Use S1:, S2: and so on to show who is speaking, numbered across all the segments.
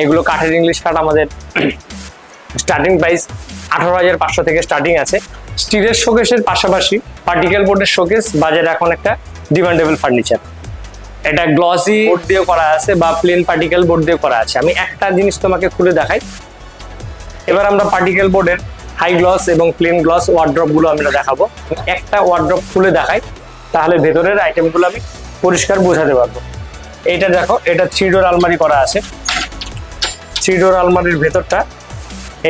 S1: এগুলো কাঠের ইংলিশ কাঠ আমাদের স্টার্টিং প্রাইস 18,500 থেকে স্টার্টিং আছে। স্টিলের শোকেসের পাশাপাশি পার্টিকেল বোর্ডের শোকেস বাজারে এখন একটা ডিমান্ডেবল ফার্নিচার। এটা গ্লসি বোর্ড দিয়ে করা আছে বা প্লেন পার্টিকেল বোর্ড দিয়ে করা আছে। আমি একটা জিনিস তোমাকে খুলে দেখাই। এবার আমরা পার্টিকেল বোর্ডের হাই গ্লস এবং প্লেন গ্লস ওয়ার্ড্রপ গুলো আমরা দেখাবো। একটা ওয়ার্ড্রপ খুলে দেখাই, তাহলে ভেতরের আইটেমগুলো আমি পরিষ্কার বোঝাতে পারবো। এইটা দেখো, এটা 3 ডোর আলমারি করা আছে। 3 ডোর আলমারির ভেতরটা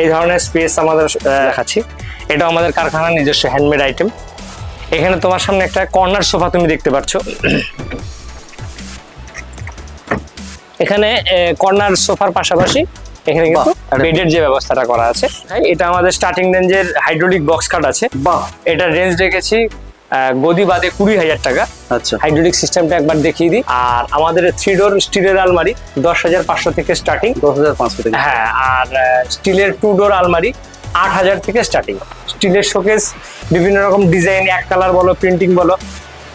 S1: এই ধরনের স্পেস আমাদের দেখাচ্ছি। এটা আমাদের কারখানার নিজস্ব হ্যান্ডমেড আইটেম। এখানে তোমার সামনে একটা কর্নার সোফা তুমি দেখতে পাচ্ছ। এখানে কর্নার সোফার পাশাপাশি এখানে কিন্তু বেডের যে ব্যবস্থাটা করা আছে। এটা আমাদের স্টার্টিং রেঞ্জের হাইড্রোলিক বক্স কাট আছে। এটা রেঞ্জ রেখেছি গদি বাদে 20,000 টাকা। আচ্ছা, হাইড্রোলিক সিস্টেমটা একবার দেখিয়ে দিই। আর আমাদের 3 ডোর স্টিলের আলমারি 10,500 থেকে স্টার্টিং। 10,500 থেকে, হ্যাঁ। আর স্টিলের 2 ডোর আলমারি 8,000 থেকে স্টার্টিং। স্টিলের শোকেস বিভিন্ন রকম ডিজাইন, এক কালার বলো, প্রিন্টিং বলো,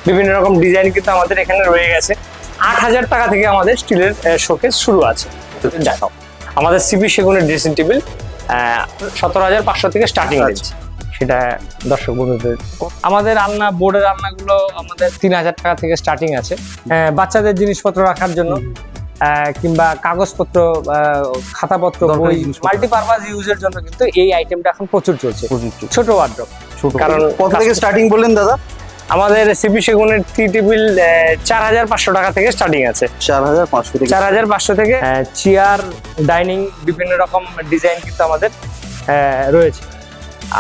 S1: বিভিন্ন রকম ডিজাইন কিন্তু আমাদের এখানে রয়ে গেছে। 8,000 টাকা থেকে আমাদের স্টিলের শোকেস শুরু আছে। দেখাও, আমাদের সিপি সেগুনের ড্রেসিং টেবিল 17,500 থেকে স্টার্টিং আছে। সেটা দর্শক বন্ধুদের। আমাদের আলনা বোর্ডের আলনাগুলো আমাদের 3,000 টাকা থেকে স্টার্টিং আছে। বাচ্চাদের জিনিসপত্র রাখার জন্য কিংবা কাগজপত্র, খাতাপত্র, বই, মাল্টিপারপাস ইউজের জন্য কিন্তু এই আইটেমটা এখন প্রচুর চলছে। ছোট ওয়ার্ড্রপ। কারণ কত থেকে স্টার্টিং বললেন দাদা? আমাদের সিপি সেগুনের টি টেবিল 4,500 টাকা থেকে স্টার্টিং আছে। 4,500 থেকে চেয়ার, ডাইনিং, বিভিন্ন রকম ডিজাইন কিন্তু আমাদের রয়েছে।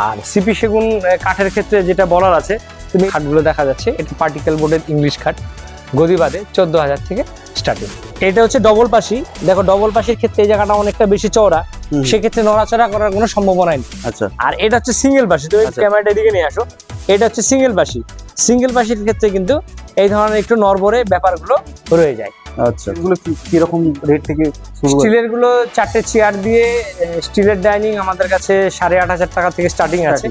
S1: আর সিপি সেগুন কাঠের ক্ষেত্রে যেটা বলার আছে, তুমি খাটগুলো দেখা যাচ্ছে, এটা পার্টিকেল বোর্ডের ইংলিশ খাট, গদি বাদে 14,000 থেকে স্টার্টিং। এটা হচ্ছে ডবল পাশি। দেখো, ডবল পাশির ক্ষেত্রে এই জায়গাটা অনেকটা বেশি চওড়া, সেক্ষেত্রে নড়াচড়া করার কোনো সম্ভাবনা নেই। আচ্ছা। আর এটা হচ্ছে সিঙ্গেল পাশি। তুমি ক্যামেরাটা এদিকে নিয়ে আসো। এটা হচ্ছে সিঙ্গেল পাশি। সিঙ্গেল পাশির ক্ষেত্রে কিন্তু এই ধরনের একটু নড়বড়ে ব্যাপারগুলো রয়ে যায়। আচ্ছা, এগুলো কি রকম রেট থেকে শুরু? স্টিলের গুলো 4টে চেয়ার দিয়ে স্টিলের ডাইনিং আমাদের কাছে 8,500 টাকা থেকে স্টার্টিং আছে।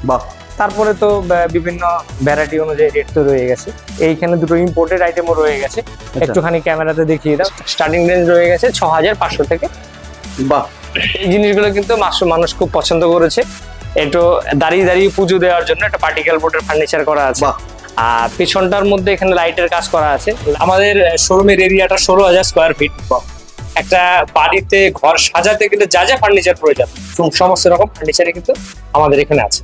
S1: বাহ। তারপরে তো বিভিন্ন ভ্যারাইটি অনুযায়ী রেট তো রয়ে গেছে। এইখানে দুটো ইম্পোর্টেড আইটেমও রয়ে গেছে। একটুখানি ক্যামেরাতে দেখিয়ে দাও। স্টার্টিং রেঞ্জ রয়ে গেছে 6,500 থেকে। বাহ। এই জিনিসগুলো কিন্তু মানুষ খুব পছন্দ করেছে। একটু দাঁড়িয়ে দাঁড়িয়ে পুজো দেওয়ার জন্য একটা পার্টিকেল বোর্ডের ফার্নিচার করা আছে। আর পেছনটার মধ্যে এখানে লাইটের কাজ করা আছে। আমাদের শোরুমের এরিয়াটা 16,000 স্কোয়ার ফিট। একটা বাড়িতে ঘর সাজাতে গেলে যা যা ফার্নিচার প্রয়োজন সমস্ত রকম ফার্নিচারই কিন্তু আমাদের এখানে আছে।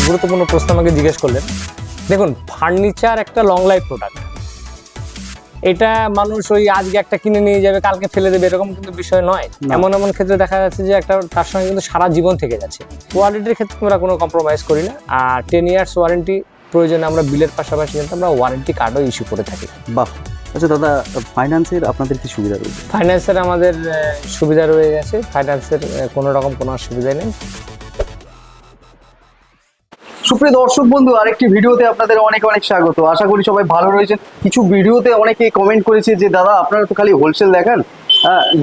S1: গুরুত্বপূর্ণ প্রশ্ন আমাকে জিজ্ঞেস করলেন। দেখুন, ফার্নিচার একটা লং লাইফ প্রোডাক্ট। এটা মানুষ ওই আজকে একটা কিনে নিয়ে যাবে, কালকে ফেলে দেবে, এরকম কিন্তু বিষয় নয়। এমন এমন ক্ষেত্রে দেখা যাচ্ছে যে একটা তার সঙ্গে কিন্তু সারা জীবন থেকে যাচ্ছে। কোয়ালিটির ক্ষেত্রে আমরা কোনো কম্প্রোমাইজ করি না। আর 10 ইয়ার্স ওয়ারেন্টি, প্রয়োজনে আমরা বিলের পাশাপাশি কিন্তু আমরা ওয়ারেন্টি কার্ডও ইস্যু করে থাকি। বাহ। আচ্ছা দাদা, ফাইন্যান্সের আপনাদের কি সুবিধা রয়েছে? ফাইন্যান্সের আমাদের সুবিধা রয়ে গেছে। ফাইন্যান্সের কোনো রকম কোনো অসুবিধা নেই।
S2: সুপ্রিয় দর্শক বন্ধু, আরেকটি ভিডিওতে আপনাদের অনেক অনেক স্বাগত। আশা করি সবাই ভালো রয়েছেন। কিছু ভিডিওতে অনেকে কমেন্ট করেছে যে দাদা আপনারা তো খালি হোলসেল দেখান,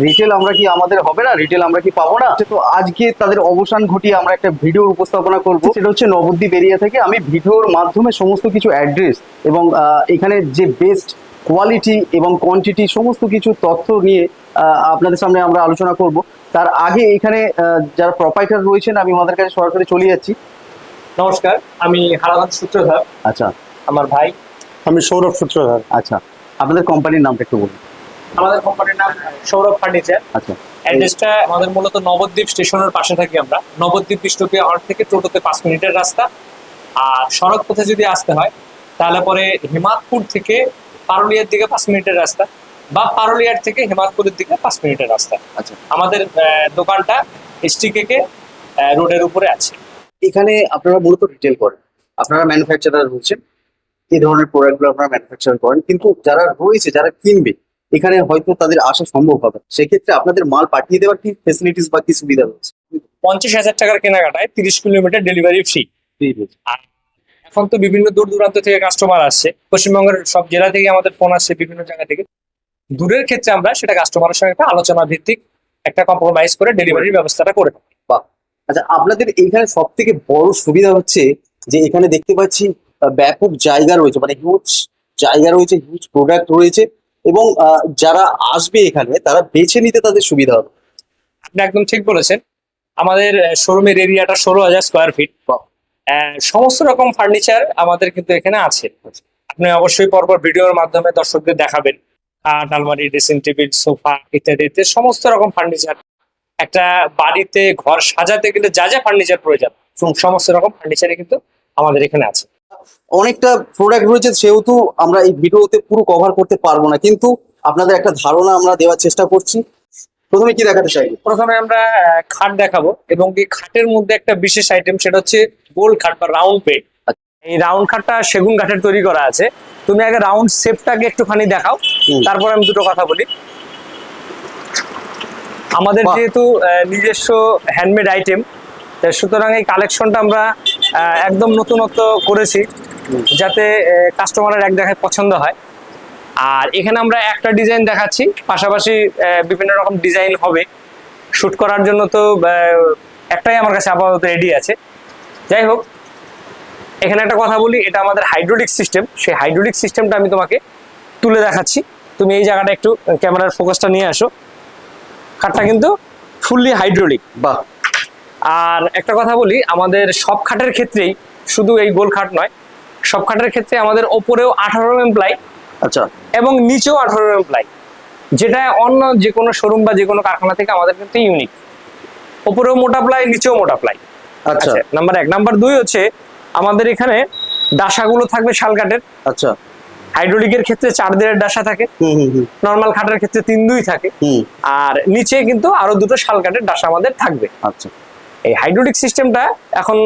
S2: রিটেল আমরা কি আমাদের হবে না, রিটেল আমরা কি পাবো না? তো আজকে তাদের অবসান ঘটিয়ে আমরা একটা ভিডিও উপস্থাপনা করব। সেটা হচ্ছে নবদ্বীপ এরিয়া থেকে। আমি ভিডিওর মাধ্যমে সমস্ত কিছু অ্যাড্রেস এবং এখানে যে বেস্ট কোয়ালিটি এবং কোয়ান্টিটি সমস্ত কিছু তথ্য নিয়ে আপনাদের সামনে আমরা আলোচনা করব। তার আগে এখানে যারা প্রোপাইটার রয়েছেন আমি ওনাদের কাছে সরাসরি চলে যাচ্ছি।
S1: নমস্কার, আমি হারাধন সূত্রধর।
S2: আচ্ছা।
S1: আমার ভাই,
S3: আমি সৌরভ সূত্রধর।
S2: আচ্ছা, আপনাদের কোম্পানির নামটা একটু বলুন।
S1: আমাদের কোম্পানির নাম সৌরভ ফার্নিচার। আচ্ছা। অ্যাড্রেসটা আমাদের মূলত নবদ্বীপ স্টেশনের পাশে থাকি আমরা। নবদ্বীপ বিষ্ণুপ্রিয়া হল থেকে টোটোতে 5 মিনিটের রাস্তা। আর সড়ক পথে যদি আসতে হয় তাহলে পরে হিমাদপুর থেকে পারুলিয়ার দিকে 5 মিনিটের রাস্তা, বা পারুলিয়ার থেকে হিমাদপুরের দিকে 5 মিনিটের রাস্তা। আচ্ছা। আমাদের দোকানটা এসটিকে রোডের উপরে আছে।
S2: এখানে আপনারা মূলত রিটেল করেন, আপনারা ম্যানুফ্যাকচারার রয়েছেন, এই ধরনের প্রোডাক্টগুলো আপনারা ম্যানুফ্যাকচার করেন, কিন্তু যারা রয়েছে যারা কিনবে এখানে হয়তো তাদের আসা সম্ভব হবে, সেক্ষেত্রে আপনাদের মাল পাঠিয়ে দেওয়ার কি ফেসিলিটিস বা কি সুবিধা রয়েছে?
S1: 50,000 টাকার কেনাকাটায় 30 কিলোমিটার ডেলিভারি ফ্রি। এখন তো বিভিন্ন দূর দূরান্ত থেকে কাস্টমার আসছে, পশ্চিমবঙ্গের সব জেলা থেকে আমাদের ফোন আসছে, বিভিন্ন জায়গা থেকে। দূরের ক্ষেত্রে আমরা সেটা কাস্টমারের সঙ্গে একটা আলোচনা ভিত্তিক একটা কম্প্রোমাইজ করে ডেলিভারির ব্যবস্থাটা করে থাকি।
S2: বাহ। আচ্ছা, আপনাদের এইখানে সব থেকে বড় সুবিধা হচ্ছে যে এখানে দেখতে পাচ্ছি ব্যাপক জায়গা রয়েছে, মানে হিউজ জায়গা রয়েছে, হিউজ প্রোডাক্ট রয়েছে, এবং যারা আসবে এখানে তারা বেছে নিতে তাদের সুবিধা হবে।
S1: আপনি একদম ঠিক বলেছেন। আমাদের শোরুমের এরিয়াটা 16,000 স্কোয়ার ফিট। সমস্ত রকম ফার্নিচার আমাদের কিন্তু এখানে আছে। আপনি অবশ্যই পরপর ভিডিওর মাধ্যমে দর্শকদের দেখাবেন। খাট, আলমারি, ড্রেসিং টেবিল, সোফা ইত্যাদিতে সমস্ত রকম ফার্নিচার। একটা বাড়িতে ঘর সাজাতে গেলে যা যা ফার্নিচার প্রয়োজন সমস্ত রকম ফার্নিচারই কিন্তু আমাদের এখানে আছে।
S2: অনেকটা প্রোডাক্ট রয়েছে, সেহেতু আমরা এই ভিডিওতে পুরো কভার করতে পারবো না, কিন্তু আপনাদের একটা ধারণা আমরা দেওয়ার চেষ্টা করছি। প্রথমে কি দেখাতে চাইবো?
S1: প্রথমে আমরা খাট দেখাবো, এবং এই খাটের মধ্যে একটা বিশেষ আইটেম, সেটা হচ্ছে গোল খাট বা রাউন্ড বেড। এই রাউন্ড খাটটা সেগুন কাঠের তৈরি করা আছে। তুমি আগে রাউন্ড শেপটাকে একটুখানি দেখাও, তারপর আমি দুটো কথা বলি। আমাদের
S2: বাহ।
S1: যেহেতু নিজস্ব হ্যান্ডমেড আইটেম, সুতরাং এই কালেকশনটা আমরা একদম নতুনত্ব করেছি, যাতে কাস্টমারের এক দেখায় পছন্দ হয়। আর এখানে আমরা একটা ডিজাইন দেখাচ্ছি, পাশাপাশি বিভিন্ন রকম ডিজাইন হবে। শুট করার জন্য তো একটাই আমার কাছে আপাতত রেডি আছে। যাই হোক, এখানে একটা কথা বলি, এটা আমাদের হাইড্রোলিক সিস্টেম। সেই হাইড্রোলিক সিস্টেমটা আমি তোমাকে তুলে দেখাচ্ছি। তুমি এই জায়গাটা একটু ক্যামেরার ফোকাসটা নিয়ে আসো। খাটটা কিন্তু ফুললি হাইড্রোলিক।
S2: বাহ।
S1: আর একটা কথা বলি, আমাদের সব খাটের ক্ষেত্রেই, শুধু এই গোল খাট নয়, সব খাটের ক্ষেত্রে আমাদের ওপরেও 18 mm প্লাই,
S2: আচ্ছা,
S1: এবং নিচেও 18 mm প্লাই, যেটা অন্য যে কোনো শোরুম বা যে কোনো কারখানা থেকে আমাদের কিন্তু ইউনিক। ওপরেও মোটা প্লাই, নিচেও মোটা প্লাই।
S2: আচ্ছা,
S1: নাম্বার 1। নাম্বার 2 হচ্ছে আমাদের এখানে ডাসাগুলো থাকবে শাল কাঠের।
S2: আচ্ছা।
S1: হাইড্রোলিকের ক্ষেত্রে 4 দেড়ের ডাসা থাকে, নর্মাল খাটের ক্ষেত্রে 3-2 থাকে। আর নিচে কিন্তু আরো দুটো শাল কাঠের ডাসা আমাদের থাকবে।
S2: আচ্ছা।
S1: এই হাইড্রোলিক সিস্টেমটা এখন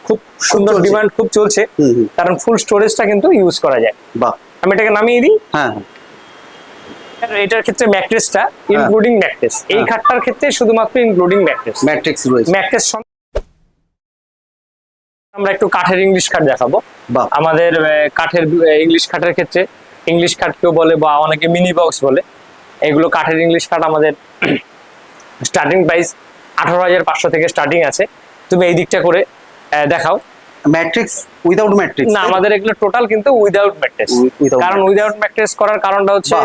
S1: খুব সুন্দর
S2: চলছে।
S1: ডিমান্ড খুব চলছে, কারণ ফুল স্টোরেজটা কিন্তু ইউজ করা যায়।
S2: বাহ।
S1: আমি এটাকে নামিয়ে দিই।
S2: হ্যাঁ,
S1: এটার ক্ষেত্রে ম্যাট্রেসটা ইনক্লুডিং ম্যাট্রেস, এই খাটটার ক্ষেত্রে শুধুমাত্র ইনক্লুডিং ম্যাট্রেস।
S2: ম্যাট্রিক্স রয়েছে।
S1: ম্যাট্রেস আমরা একটু কাঠের ইংলিশ কাঠ দেখাবো।
S2: বাহ।
S1: আমাদের কাঠের ইংলিশ কাঠের ক্ষেত্রে, ইংলিশ কাঠ কেউ বলে বা অনেকে মিনি বক্স বলে, এগুলো কাঠের ইংলিশ কাঠ আমাদের স্টার্টিং প্রাইস 18,500 থেকে স্টার্টিং আছে। তুমি এই দিকটা করে দেখাও।
S2: Matrix without matrix?
S1: না, আমাদের এগুলো টোটাল কিন্তু উইদাউট ম্যাট্রেস। কারণ উইদাউট ম্যাট্রেস করার কারণটা হচ্ছে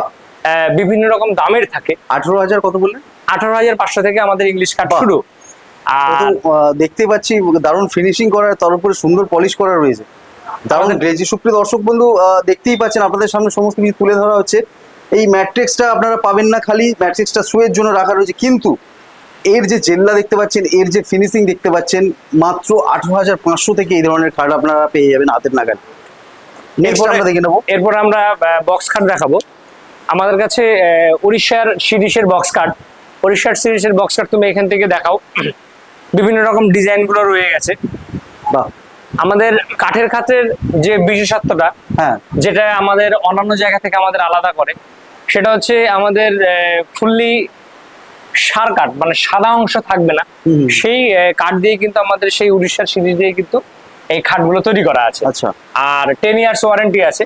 S1: বিভিন্ন রকম দামের থাকে।
S2: 18,000 কত বললেন?
S1: 18,500 থেকে আমাদের ইংলিশ কাঠ শুরু। আর
S2: দেখতে পাচ্ছি দারুণ ফিনিশিং করার, তার উপরে সুন্দর পলিশ করা রয়েছে, দারুণ গ্লেজি। সুপ্রিয় দর্শক বন্ধু, দেখতেই পাচ্ছেন আপনাদের সামনে সমস্ত কিছু তুলে ধরা হচ্ছে। এই ম্যাট্রিক্সটা আপনারা পাবেন না খালি ম্যাট্রিক্সটা শোয়ের জন্য রাখা রয়েছে, কিন্তু এর যে জেল্লা দেখতে পাচ্ছেন, এর যে ফিনিশিং দেখতে পাচ্ছেন, মাত্র 18,500 থেকে এই ধরনের খাট আপনারা পেয়ে যাবেন হাতের নাগাদ। নেক্সট আমরা দেখে নেবো।
S1: এরপর আমরা বক্স খাট দেখাবো। আমাদের কাছে উড়িষ্যার সিরিজের বক্স কাট, উড়িষ্যার সিরিজের বক্স কাট তুমি এখান থেকে দেখাও। বিভিন্ন রকম ডিজাইন গুলো রয়ে গেছে।
S2: বাহ।
S1: আমাদের কাঠের খাতের যে বিশেষত্বটা,
S2: হ্যাঁ,
S1: যেটা আমাদের অন্যান্য জায়গা থেকে আমাদের আলাদা করে, সেটা হচ্ছে আমাদের ফুললি সার কাঠ, মানে সাদা অংশ থাকবে না। সেই কাঠ দিয়ে কিন্তু আমাদের সেই উড়িষ্যার সিরিজ দিয়ে কিন্তু এই খাটগুলো তৈরি করা আছে।
S2: আচ্ছা।
S1: আর 10 ইয়ার্স ওয়ারেন্টি আছে।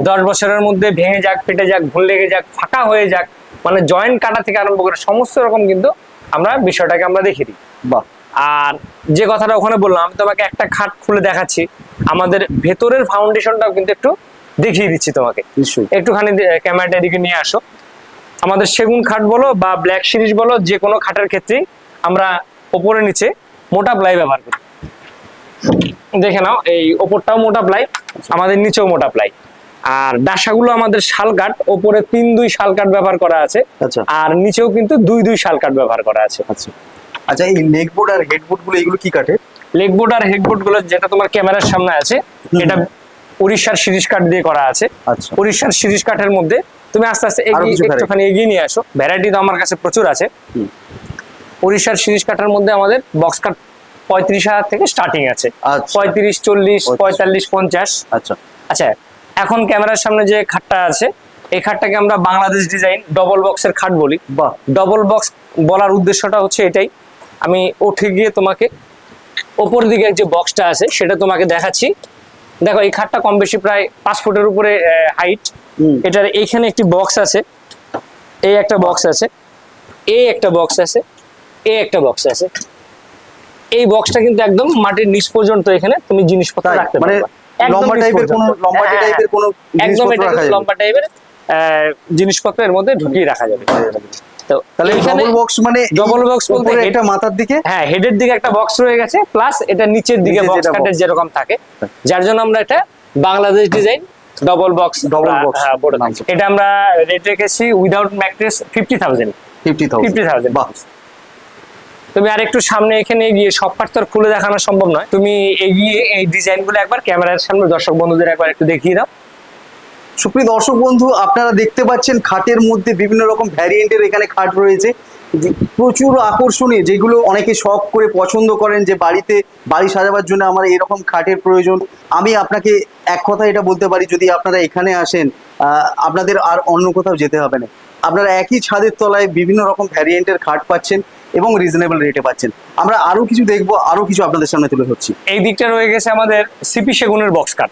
S1: 10 বছরের মধ্যে ভেঙে যাক, ফেটে যাক, ভুল লেগে যাক, ফাঁকা হয়ে যাক, মানে জয়েন্ট কাটা থেকে আরম্ভ করে সমস্ত রকম কিন্তু আমরা বিষয়টাকে আমরা দেখে দিই।
S2: বাহ।
S1: আর যে কথাটা ওখানে বললাম, আমি তোমাকে একটা খাট খুলে দেখাচ্ছি, আমাদের ভেতরের ফাউন্ডেশনটাও কিন্তু একটু দেখিয়ে দিচ্ছি তোমাকে।
S2: নিশ্চয়ই।
S1: একটুখানি ক্যামেরাটা এদিকে নিয়ে আসো। আমাদের সেগুন খাট বলো বা ব্ল্যাক সিরিজ বলো, যে কোনো খাটের ক্ষেত্রেই আমরা ওপরে নিচে মোটা প্লাই ব্যবহার করি। দেখে নাও, এই ওপরটাও মোটা প্লাই, আমাদের নিচেও মোটা প্লাই। আর ডাসাগুলো আমাদের শাল কাঠ, ওপরে 3-2 শাল কাঠ ব্যবহার করা আছে।
S2: আচ্ছা।
S1: আর নিচেও কিন্তু 2-2 শাল কাঠ ব্যবহার করা আছে।
S2: আচ্ছা। আচ্ছা, এই নেক বোর্ড আর হেড বোর্ড গুলো এগুলো কি কাঠের?
S1: লেগ বোর্ড আর হেড বোর্ড গুলো যেটা তোমার ক্যামেরার সামনে আছে, এটা উড়িষ্যার সিরিজ কাঠ দিয়ে করা আছে।
S2: আচ্ছা।
S1: উড়িষ্যার সিরিজ কাঠের মধ্যে তুমি আস্তে আস্তে একটুখানি এগিয়ে নিয়ে আসো, ভ্যারাইটি তো আমার কাছে প্রচুর আছে। উড়িষ্যার সিরিজ কাঠের মধ্যে আমাদের বক্স কাঠ 35,000 থেকে স্টার্টিং আছে। 35, 40, 45, 50।
S2: আচ্ছা।
S1: আচ্ছা, এখন ক্যামেরার সামনে যে খাটটা আছে, এই খাটটাকে আমরা বাংলাদেশ ডিজাইন ডবল বক্সের খাট বলি।
S2: বাহ।
S1: ডবল বক্স বলার উদ্দেশ্যটা হচ্ছে এটাই, আমি উঠে গিয়ে তোমাকে ওপর দিকে যে বক্সটা আছে সেটা তোমাকে দেখাচ্ছি। দেখো এই খাটটা কম বেশি প্রায় 5 ফুটের উপরে হাইট। এটার এইখানে একটি বক্স আছে, এই একটা বক্স আছে, এই একটা বক্স আছে, এই একটা বক্স আছে। এই বক্সটা কিন্তু একদম মাটির নিচ পর্যন্ত এখানে তুমি জিনিসপত্র রাখতে
S2: মানে
S1: পারবে। একদম
S2: লম্বা
S1: নিচ
S2: টাইপের
S1: পর্যন্ত।
S2: কোনো লম্বাটে
S1: হ্যাঁ,
S2: টাইপের কোনো
S1: একদম
S2: জিনিসপত্র
S1: এটা
S2: রাখা
S1: কিন্তু
S2: যাবে।
S1: লম্বা টাইপের জিনিসপত্র এর মধ্যে ঢুকিয়ে রাখা যাবে। তো
S2: তাহলে
S1: এখানে
S2: ডবল বক্স মানে
S1: ডবল বক্স বলতে
S2: উপরে এটা মাথার দিকে,
S1: হ্যাঁ হেডের দিকে একটা বক্স রয়ে গেছে, প্লাস এটা নিচের দিকে
S2: নিচে
S1: বক্স
S2: যেটা
S1: কাটের
S2: box।
S1: যেরকম থাকে, যার জন্য আমরা এটা Bangladesh design double box
S2: Double box
S1: বলে
S2: নাম।
S1: থাকি। এটা আমরা রেট রেখেছি উইদাউট ম্যাট্রেস 50,000।
S2: 50,000 বাহ।
S1: তুমি আর একটু সামনে এখানে এগিয়ে সব পার্ট তো আর খুলে দেখানো সম্ভব নয়, তুমি এগিয়ে এই ডিজাইনগুলো একবার ক্যামেরার সামনে দর্শক বন্ধুদের একবার একটু দেখিয়ে দাও।
S2: সুপ্রিয় দর্শক বন্ধু, আপনারা দেখতে পাচ্ছেন খাটের মধ্যে বিভিন্ন রকম ভ্যারিয়েন্টের এখানে খাট রয়েছে, প্রচুর আকর্ষণীয়, যেগুলো অনেকে শখ করে পছন্দ করেন যে বাড়ি সাজাবার জন্য আমার এরকম খাটের প্রয়োজন। আমি আপনাকে এক কথা এটা বলতে পারি, যদি আপনারা এখানে আসেন আপনাদের আর অন্য কোথাও যেতে হবে না। আপনারা একই ছাদের তলায় বিভিন্ন রকম ভ্যারিয়েন্টের খাট পাচ্ছেন এবং রিজনেবল রেটে পাচ্ছেন। আমরা আরো কিছু দেখবো, আরো কিছু আপনাদের সামনে তুলে ধরছি।
S1: এই দিকটা রয়ে গেছে আমাদের সিপি সেগুনের বক্স কাঠ।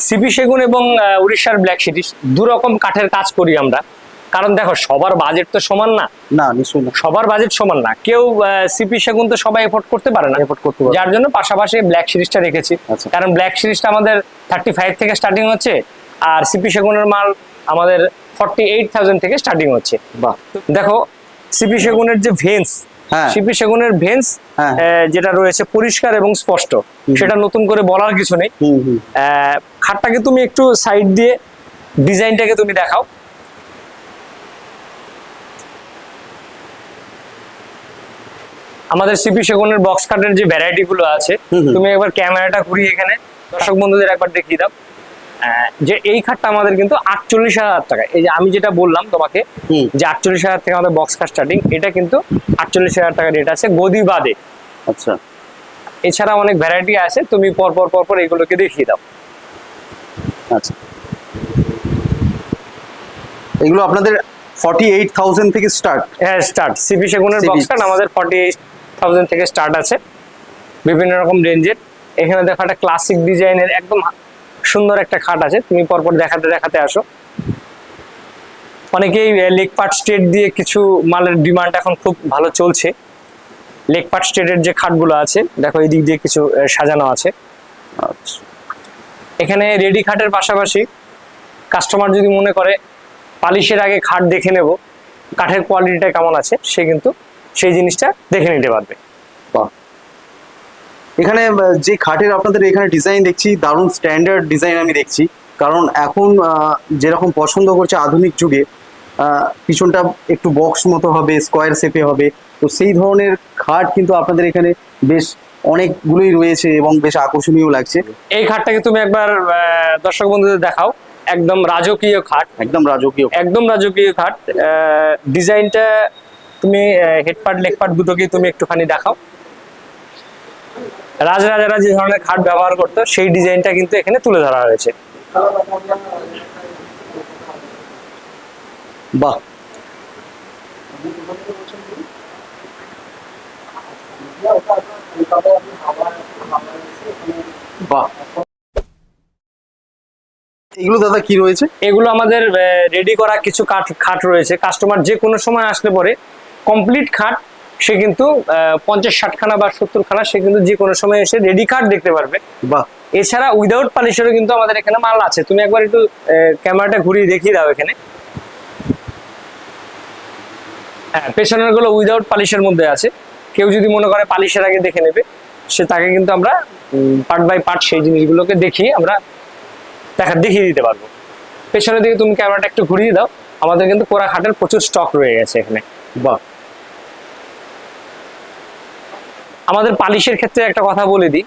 S1: সিপি সেগুন এবং উড়িষ্যার ব্ল্যাক সিটিশ দু রকম কাঠের কাজ করি আমরা, কারণ দেখো সবার বাজেট তো সমান না।
S2: না, নিশ্চয়ই না,
S1: সবার বাজেট সমান না, কেউ সিপি সেগুন তো সবাই এফোর্ড করতে পারে না, যার জন্য পাশাপাশি ব্ল্যাক সিরিজটা রেখেছি।
S2: আচ্ছা।
S1: কারণ ব্ল্যাক সিরিজটা আমাদের 35 থেকে স্টার্টিং হচ্ছে, আর সিপি সেগুনের মাল আমাদের 48,000 থেকে স্টার্টিং হচ্ছে।
S2: বাহ।
S1: দেখো সিপি সেগুনের যে ভেন্স,
S2: হ্যাঁ।
S1: সিপি সেগুনের ভেন্স
S2: হ্যাঁ।
S1: যেটা রয়েছে পরিষ্কার এবং স্পষ্ট, সেটা নতুন করে বলার কিছু নেই। খাটটাকে তুমি একটু সাইড দিয়ে ডিজাইনটাকে তুমি দেখাও। আমাদের সিপি সেগুনের বক্স কাটের যে ভ্যারাইটি গুলো আছে, তুমি একবার ক্যামেরাটা ঘুরিয়ে এখানে দর্শক বন্ধুদের একবার দেখিয়ে দাও। যে এই খাটটা আমাদের কিন্তু 48,000 টাকা। এই যে আমি যেটা বললাম তোমাকে যে 48,000 থেকে আমাদের বক্স কাট স্টার্টিং, এটা কিন্তু 48,000 টাকা রেট আছে গদি বাদে।
S2: আচ্ছা।
S1: এছাড়া অনেক ভ্যারাইটি আছে, তুমি পর এগুলোকে দেখিয়ে দাও।
S2: আচ্ছা, এগুলো আপনাদের 48,000 থেকে স্টার্ট?
S1: হ্যাঁ, স্টার্ট সিপি সেগুনের বক্স কাট আমাদের 48,000 থেকে স্টার্ট আছে, বিভিন্ন রকম রেঞ্জের। এখানে দেখো একটা ক্লাসিক ডিজাইনের একদম সুন্দর একটা খাট আছে, তুমি পরপর দেখাতে আসো। অনেকেই লেগ পার্ট স্টেট দিয়ে কিছু মালের ডিমান্ড এখন খুব ভালো চলছে। লেগ পার্ট স্টেটের যে খাটগুলো আছে দেখো, এই দিক দিয়ে কিছু সাজানো আছে।
S2: আচ্ছা।
S1: এখানে রেডি খাটের পাশাপাশি কাস্টমার যদি মনে করে পালিশের আগে খাট দেখে নেব, কাঠের কোয়ালিটিটা কেমন আছে, সে কিন্তু সেই জিনিসটা দেখে নিতে পারবে।
S2: বাহ। এখানে যে খাটের আপনাদের এখানে ডিজাইন দেখছি, দারুণ স্ট্যান্ডার্ড ডিজাইন আমি দেখছি, কারণ এখন যেরকম পছন্দ করছে আধুনিক যুগে, পিছনটা একটু বক্স মতো হবে, স্কোয়ার শেপে হবে, তো সেই ধরনের খাট কিন্তু আপনাদের এখানে বেশ অনেকগুলোই রয়েছে এবং বেশ আকর্ষণীয় লাগছে।
S1: এই খাটটাকে তুমি একবার দর্শক বন্ধুদের দেখাও, একদম রাজকীয় খাট,
S2: একদম রাজকীয়
S1: খাট। ডিজাইনটা তুমি হেড পার্ট লেগ পার্ট দুটোকেই তুমি একটুখানি দেখাও। রাজরাজারা যে ধরনের খাট ব্যবহার করতো সেই ডিজাইনটা কিন্তু এখানে তুলে ধরা হয়েছে।
S2: বাহ। বাহ। এগুলো দাদা কি রয়েছে?
S1: এগুলো আমাদের রেডি করা কিছু খাট রয়েছে। কাস্টমার যে কোনো সময় আসলে পরে কমপ্লিট খাট সে কিন্তু 50-60 খানা বা 70 খানা সে কিন্তু যে কোনো সময় এসে রেডি খাট দেখতে পারবে।
S2: বাহ।
S1: এছাড়া উইদাউট পালিশেরও কিন্তু আমাদের এখানে মাল আছে। তুমি একবার একটু ক্যামেরাটা ঘুরিয়ে দেখিয়ে দাও এখানে। হ্যাঁ, পেছনের গুলো উইদাউট পালিশের মধ্যে আছে। কেউ যদি মনে করে পালিশের আগে দেখে নেবে, সে তাকে কিন্তু আমরা পার্ট বাই পার্ট সেই জিনিসগুলোকে দেখিয়ে আমরা দেখিয়ে দিতে পারবো। পেছনের দিকে তুমি ক্যামেরাটা একটু ঘুরিয়ে দাও, আমাদের কিন্তু কোরা খাটের প্রচুর স্টক রয়ে গেছে এখানে।
S2: বাহ।
S1: আমাদের পালিশের ক্ষেত্রে একটা কথা বলে দিই,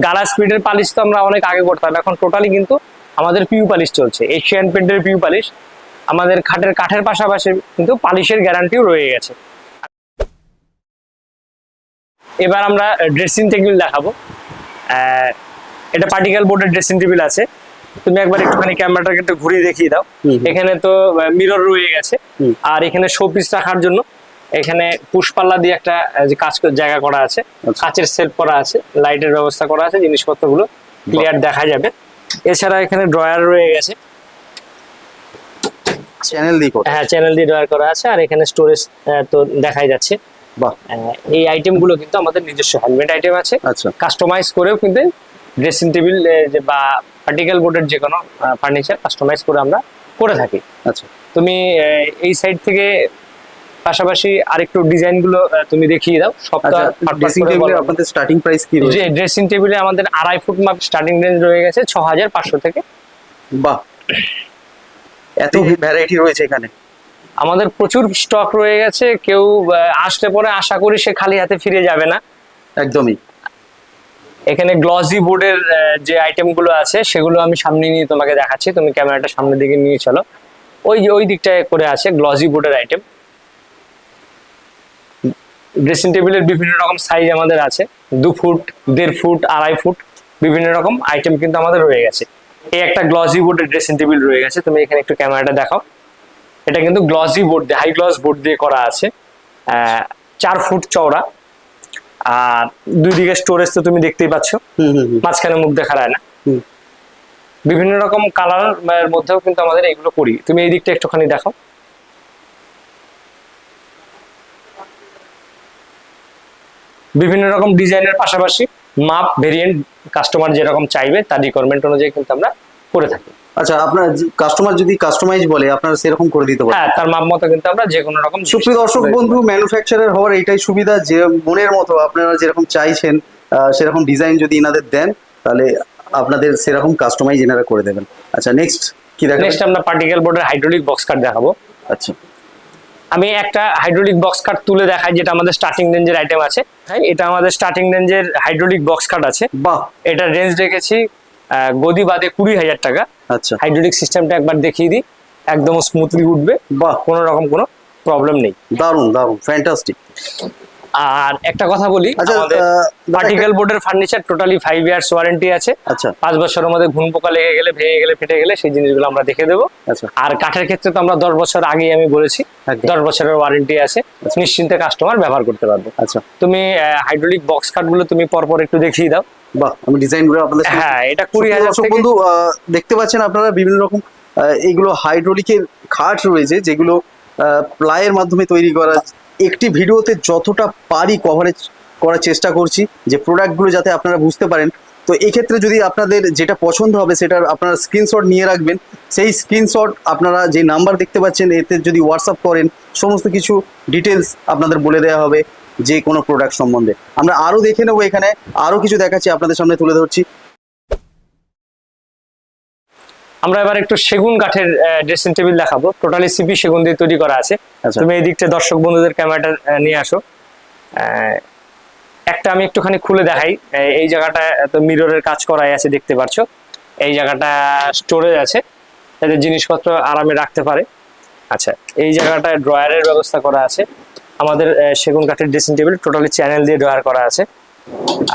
S1: গালা স্পিডের পালিশ তো আমরা অনেক আগে করতাম, এখন টোটালি কিন্তু আমাদের পিউ পালিশ চলছে, এশিয়ান পেন্টের পিউ পালিশ। আমাদের কাঠের পাশাপাশি কিন্তু পালিশের গ্যারান্টিও রয়ে গেছে। এবার আমরা ড্রেসিং টেবিল দেখাবো। এটা পার্টিকেল বোর্ডের ড্রেসিং টেবিল আছে। তুমি একবার একটুখানি ক্যামেরাটাকে একটু ঘুরিয়ে দেখিয়ে দাও। এখানে তো মিরর রয়ে গেছে, আর এখানে শোপিস রাখার জন্য এখানে পুষ্পাল্লা দিয়ে একটা যে জায়গা করা আছে, কাচের সেলফ করা আছে, লাইটের ব্যবস্থা করা আছে, জিনিসপত্রগুলো ক্লিয়ার দেখা যাবে। এছাড়া এখানে ড্রয়ার রয়ে গেছে,
S2: চ্যানেল দিয়ে করা।
S1: হ্যাঁ চ্যানেল দিয়ে ড্রয়ার করা আছে, আর এখানে স্টোরেজ তো দেখাই যাচ্ছে।
S2: বাহ,
S1: এই আইটেম গুলো কিন্তু আমাদের নিজস্ব হ্যান্ডমেড আইটেম আছে,
S2: আচ্ছা
S1: কাস্টমাইজ করেও কিন্তু ড্রেসিং টেবিল বা পার্টিকেল বোর্ডের যে কোনো ফার্নিচার কাস্টমাইজ করে আমরা করে থাকি।
S2: আচ্ছা,
S1: তুমি এই সাইড থেকে পাশাপাশি আরেকটু ডিজাইন গুলো তুমি দেখিয়ে দাও। সবটা
S2: ড্রেসিং টেবিলের আপনাদের স্টার্টিং প্রাইস কি রয়েছে?
S1: ড্রেসিং টেবিলে আমাদের 2.5 ফুট মাপ স্টার্টিং রেঞ্জ রয়ে গেছে 6500 থেকে।
S2: বাহ, এত ভ্যারাইটি রয়েছে এখানে।
S1: আমাদের প্রচুর স্টক রয়ে গেছে, কেউ আসলে পরে আশা করি সে খালি হাতে ফিরে যাবে না।
S2: একদমই।
S1: এখানে গ্লসি বোর্ডের যে আইটেম গুলো আছে সেগুলো আমি সামনে নিয়ে তোমাকে দেখাচ্ছি, তুমি ক্যামেরাটা সামনের দিকে নিয়ে চলো। ওই দিকটায় করে আছে গ্লসি বোর্ডের আইটেম। ড্রেসিং টেবিলের বিভিন্ন রকম সাইজ আমাদের আছে, 2 ফুট, 1.5 ফুট, 2.5 ফুট, বিভিন্ন রকম আইটেম কিন্তু আমাদের রয়ে গেছে। এই একটা গ্লসি বোর্ডের ড্রেসিং টেবিল রয়ে গেছে, তুমি এখানে একটু ক্যামেরাটা দেখাও। এটা কিন্তু গ্লসি বোর্ড দিয়ে, হাই গ্লস বোর্ড দিয়ে করা আছে, 4 ফুট চওড়া, আর দুই দিকে স্টোরেজ তো তুমি দেখতেই পাচ্ছ, মাঝখানে মুখ দেখা যায় না। বিভিন্ন রকম কালার এর মধ্যেও কিন্তু আমাদের এগুলো করি। তুমি এই দিকটা একটুখানি দেখো। বিভিন্ন রকম ডিজাইনের পাশাপাশি মাপ ভেরিয়েন্ট কাস্টমার যেরকম চাইবে তার রিকোয়ারমেন্ট অনুযায়ী কিন্তু আমরা করে থাকি।
S2: আচ্ছা, আপনার কাস্টমার যদি কাস্টমাইজ বলে আপনারা সেরকম করে দিতে পারেন?
S1: হ্যাঁ, তার মাপ মতো কিন্তু আমরা যে কোনো রকম।
S2: সুপ্রিয় দর্শক বন্ধু, ম্যানুফ্যাকচারার হওয়ার এটাই সুবিধা যে মনের মতো আপনারা যেরকম চাইছেন সেরকম ডিজাইন যদি এনাদের দেন তাহলে আপনাদের সেরকম কাস্টমাইজ এনারা করে দেবেন। আচ্ছা, নেক্সট কি দেখাবেন?
S1: নেক্সট আমরা পার্টিকেল বোর্ডের হাইড্রোলিক বক্স কাট দেখাবো।
S2: আচ্ছা,
S1: আমি একটা হাইড্রোলিক বক্স কাট তুলে দেখাই, যেটা আমাদের স্টার্টিং রেঞ্জের আইটেম আছে। হ্যাঁ, এটা আমাদের স্টার্টিং রেঞ্জের হাইড্রোলিক বক্স কাট আছে।
S2: বাহ,
S1: এটা রেঞ্জ রেখেছি গদি বাদে 20,000 টাকা।
S2: আচ্ছা,
S1: হাইড্রোলিক সিস্টেমটা একবার দেখিয়ে দিই, একদম স্মুথলি উঠবে,
S2: বাহ,
S1: কোনো রকম কোনো প্রবলেম নেই।
S2: দারুণ দারুণ, ফ্যান্টাস্টিক।
S1: আর একটা কথা বলি,
S2: আচ্ছা,
S1: আমাদের পার্টিকেল বোর্ডের ফার্নিচার টোটালি 5 ইয়ার্স ওয়ারেন্টি আছে।
S2: আচ্ছা,
S1: 5 বছরের মধ্যে ঘুণ পোকা লেগে গেলে, ভেঙে গেলে, ফেটে গেলে সেই জিনিসগুলো আমরা দেখে দেবো।
S2: আচ্ছা,
S1: আর কাঠের ক্ষেত্রে তো আমরা 10 বছর আগেই আমি বলেছি,
S2: একদম।
S1: 10 বছরের ওয়ারেন্টি আছে, নিশ্চিন্তে কাস্টমার ব্যবহার করতে পারবে।
S2: আচ্ছা,
S1: তুমি হাইড্রোলিক বক্স কাটগুলো তুমি পরপর একটু দেখিয়ে দাও।
S2: বাহ, আমি ডিজাইনগুলো আপনাদের
S1: হ্যাঁ, এটা 20,000
S2: দর্শক
S1: থেকে।
S2: বন্ধু দেখতে পাচ্ছেন আপনারা বিভিন্ন রকম এইগুলো হাইড্রোলিকের খাট রয়েছে যেগুলো প্লাইয়ের মাধ্যমে তৈরি করা। একটি ভিডিওতে যতটা পারি কভারেজ করার চেষ্টা করছি যে প্রোডাক্টগুলো যাতে আপনারা বুঝতে পারেন। তো এই ক্ষেত্রে যদি আপনাদের যেটা পছন্দ হবে সেটার আপনারা স্ক্রিনশট নিয়ে রাখবেন। সেই স্ক্রিনশট আপনারা যে নাম্বার দেখতে পাচ্ছেন এতে যদি হোয়াটসঅ্যাপ করেন সমস্ত কিছু ডিটেলস আপনাদের বলে দেওয়া হবে যে কোনো প্রোডাক্ট সম্বন্ধে। আমরা আরও দেখে নেবো, এখানে আরও কিছু দেখাচ্ছি আপনাদের সামনে তুলে ধরছি।
S1: আমরা এবার একটু সেগুন কাঠের ড্রেসিং টেবিল দেখাবো, টোটালি সিপি সেগুন দিয়ে তৈরি করা আছে।
S2: আচ্ছা।
S1: তুমি এই দিকটা দর্শক বন্ধুদের ক্যামেরাটা নিয়ে আসো। একটা আমি একটুখানি খুলে দেখাই। এই জায়গাটা তো মিররের কাজ করাই আছে, দেখতে পাচ্ছ। এই জায়গাটা স্টোরেজ আছে, যাতে জিনিসপত্র আরামে রাখতে পারে। আচ্ছা, এই জায়গাটায় ড্রয়ারের ব্যবস্থা করা আছে। আমাদের সেগুন কাঠের ড্রেসিং টেবিল টোটালি চ্যানেল দিয়ে ড্রয়ার করা আছে।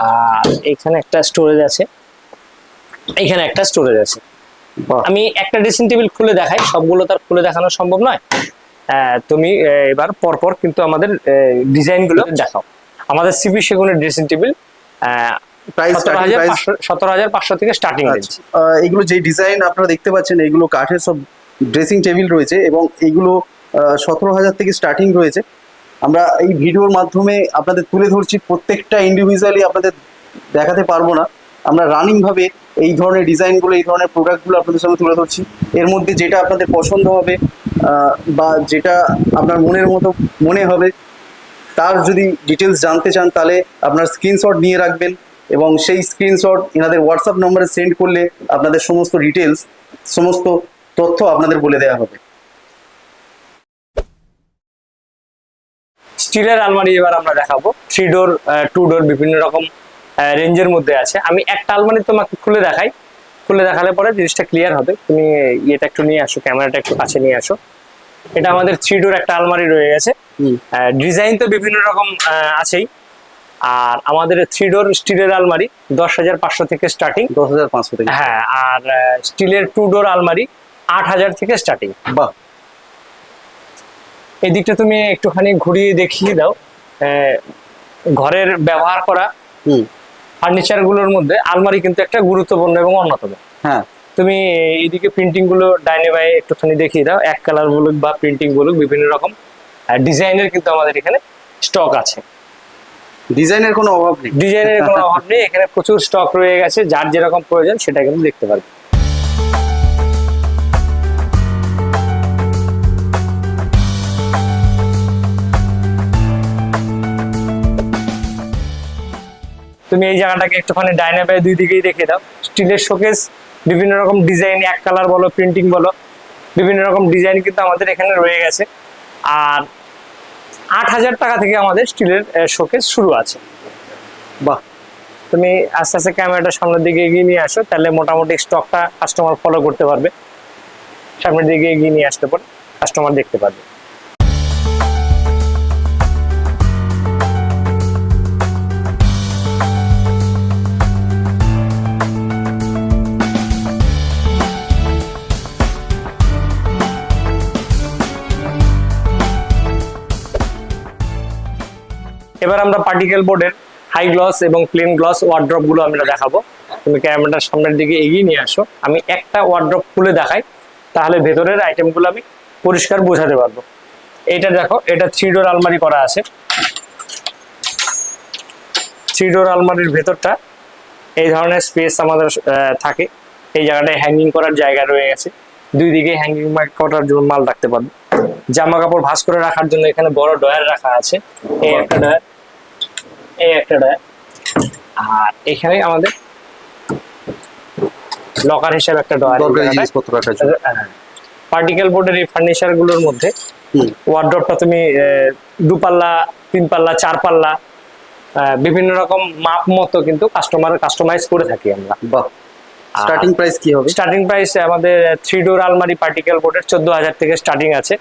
S1: আর এখানে একটা স্টোরেজ আছে, এখানে একটা স্টোরেজ আছে। আমি একটা ড্রেসিং টেবিল খুলে দেখাই, সবগুলো তার খুলে দেখানো সম্ভব নয়। তুমি এবার পরপর কিন্তু আমাদের ডিজাইন গুলো দেখাও। আমাদের সিপি সেগুনের ড্রেসিং টেবিল
S2: প্রাইস
S1: 17,500 থেকে স্টার্টিং রেঞ্জ।
S2: এগুলো যে ডিজাইন আপনারা দেখতে পাচ্ছেন এগুলো কাঠের সব ড্রেসিং টেবিল রয়েছে এবং এগুলো 17,000 থেকে স্টার্টিং রয়েছে। আমরা এই ভিডিওর মাধ্যমে আপনাদের তুলে ধরছি, প্রত্যেকটা ইন্ডিভিজুয়ালি আপনাদের দেখাতে পারবো না। আমরা রানিং ভাবে এই ধরনের ডিজাইনগুলো, এই ধরনের প্রোডাক্টগুলো আপনাদের সামনে তুলে ধরছি। এর মধ্যে যেটা আপনাদের পছন্দ হবে বা যেটা আপনার মনের মতো মনে হবে তার যদি ডিটেলস জানতে চান তাহলে আপনার স্ক্রিনশট নিয়ে রাখবেন এবং সেই স্ক্রিনশট এনাদের হোয়াটসঅ্যাপ নম্বরে সেন্ড করলে আপনাদের সমস্ত ডিটেলস, সমস্ত তথ্য আপনাদের বলে দেওয়া হবে।
S1: স্টিলের আলমারি এবার আমরা দেখাবো। 3 ডোর, 2 ডোর, বিভিন্ন রকম রেঞ্জের মধ্যে আছে। আমি একটা আলমারি তোমাকে খুলে দেখাই, খুলে দেখালে পরে জিনিসটা ক্লিয়ার হবে। তুমি ইয়েটা একটু নিয়ে আসো, ক্যামেরাটা একটু কাছে নিয়ে আসো। এটা আমাদের 3 ডোর একটা আলমারি রয়ে গেছে। ডিজাইন তো বিভিন্ন রকম আছেই। আর আমাদের 3 ডোর স্টিলের আলমারি 10,500 থেকে স্টার্টিং।
S2: 10,500 থেকে?
S1: হ্যাঁ। আর স্টিলের 2 ডোর আলমারি 8,000 থেকে স্টার্টিং।
S2: বাহ,
S1: এই দিকটা তুমি একটুখানি ঘুরিয়ে দেখিয়ে দাও। ঘরের ব্যবহার করা ফার্নিচার গুলোর মধ্যে আলমারি কিন্তু একটা গুরুত্বপূর্ণ এবং অন্যতম।
S2: হ্যাঁ,
S1: তুমি এইদিকে প্রিন্টিং গুলো ডাইনে বাইরে একটুখানি দেখিয়ে দাও, এক কালার বলুক বা প্রিন্টিং বলুক, বিভিন্ন রকম ডিজাইনের কিন্তু আমাদের এখানে স্টক আছে।
S2: ডিজাইনের কোনো অভাব নেই।
S1: ডিজাইনের কোনো অভাব নেই, এখানে প্রচুর স্টক রয়ে গেছে, যার যেরকম প্রয়োজন সেটা কিন্তু দেখতে পারবে। তুমি এই জায়গাটাকে একটুখানি ডাইনে বাইরে দুই দিকেই দেখে দাও, স্টিলের শোকেস, বিভিন্ন রকম ডিজাইন, এক কালার বলো প্রিন্টিং বলো, বিভিন্ন রকম ডিজাইন কিন্তু আমাদের এখানে রয়ে গেছে। আর 8,000 টাকা থেকে আমাদের স্টিলের শোকেস শুরু আছে।
S2: বাহ,
S1: তুমি আস্তে আস্তে ক্যামেরাটা সামনের দিকে এগিয়ে নিয়ে আসো, তাহলে মোটামুটি স্টকটা কাস্টমার ফলো করতে পারবে। সামনের দিকে এগিয়ে নিয়ে আসতে পারে কাস্টমার দেখতে পারবে। এবার আমরা পার্টিকেল বোর্ডের হাই গ্লস এবং প্লেন গ্লস ওয়ার্ড্রপ গুলো আমরা দেখাবো। তুমি ক্যামেরাটার সামনের দিকে এগিয়ে নিয়ে আসো, আমি একটা ওয়ার্ড্রপ খুলে দেখাই, তাহলে ভেতরের আইটেমগুলো আমি পরিষ্কার বোঝাতে পারবো। এইটা দেখো, এটা 3 ডোর আলমারি করা আছে। 3 ডোর আলমারির ভেতরটা এই ধরনের স্পেস আমাদের থাকে। এই জায়গাটায় হ্যাঙ্গিং করার জায়গা রয়ে গেছে, দুই দিকে হ্যাঙ্গিং করার জন্য মাল রাখতে পারবে। জামা কাপড় ভাঁজ করে রাখার জন্য এখানে বড় ডয়ার রাখা আছে, এই একটা ডয়ার, এই একটা ডয়ার। আর এখানে আমাদের লকার হিসেবে একটা ডয়ার।
S2: দরকারি জিনিসপত্র রাখার জন্য।
S1: পার্টিকেল বোর্ডের এই ফার্নিচার গুলোর মধ্যে ওয়ার্ড্রপটা তুমি 2 পাল্লা, 3 পাল্লা, 4 পাল্লা, বিভিন্ন রকম মাপ মতো কিন্তু কাস্টমাইজ করে থাকি আমরা।
S2: বাহ, স্টার্টিং প্রাইস কি হবে?
S1: স্টার্টিং প্রাইস আমাদের 3 ডোর আলমারি পার্টিকেল বোর্ডের 14,000 থেকে স্টার্টিং আছে।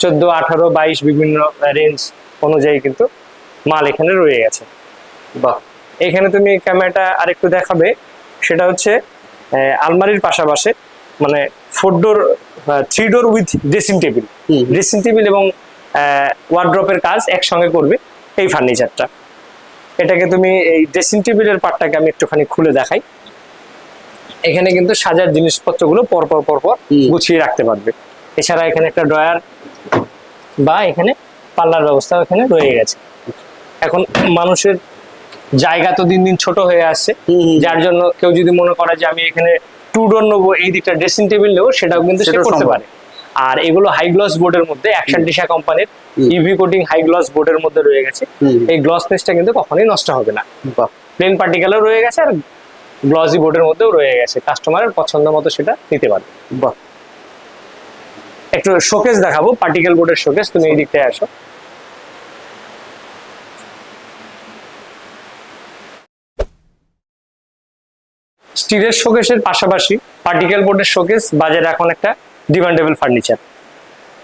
S1: 14, 18, 22 বিভিন্ন রেঞ্জ অনুযায়ী কিন্তু মাল এখানে রয়ে গেছে।
S2: বাহ,
S1: এখানে তুমি ক্যামেরাটা আরেকটু দেখাবে, সেটা হচ্ছে আলমারির পাশাপাশি মানে 4 ডোর, 3 ডোর with dressing table. Dressing table এবং ওয়ার্ড্রপের কাজ একসঙ্গে করবে এই ফার্নিচারটা। এটাকে তুমি এই ড্রেসিং টেবিলের পার্টটাকে আমি একটুখানি খুলে দেখাই। এখানে কিন্তু সাজার জিনিসপত্রগুলো পরপর গুছিয়ে রাখতে পারবে। এছাড়া এখানে একটা ড্রয়ার বা এখানে পাল্লার ব্যবস্থা এখানে রয়ে গেছে। এখন মানুষের জায়গা তো দিন দিন ছোট হয়ে আসছে, যার জন্য কেউ যদি মনে করে যে আমি এখানে 2 ডোর নেবো, এই দিকটা ড্রেসিং টেবিল নেবো, সেটাও কিন্তু সে করতে পারে। আর এগুলো হাই গ্লস বোর্ডের মধ্যে, অ্যাকশন দিশা কোম্পানির ইভি কোটিং হাই গ্লস বোর্ডের মধ্যে রয়ে গেছে। এই গ্লসনেসটা কিন্তু কখনোই নষ্ট হবে না। প্লেন পার্টিকেলও রয়ে গেছে আর গ্লসি বোর্ডের মধ্যেও রয়ে গেছে, কাস্টমারের পছন্দ মতো সেটা নিতে পারবে।
S2: বাহ,
S1: একটু শোকেস দেখাবো, পার্টিকেল বোর্ডের শোকেস। তুমি এই দিকটায় আসো। স্টিলের শোকেসের পাশাপাশি পার্টিকেল বোর্ডের শোকেস বাজারে এখন একটা ডিমান্ডেবল ফার্নিচার।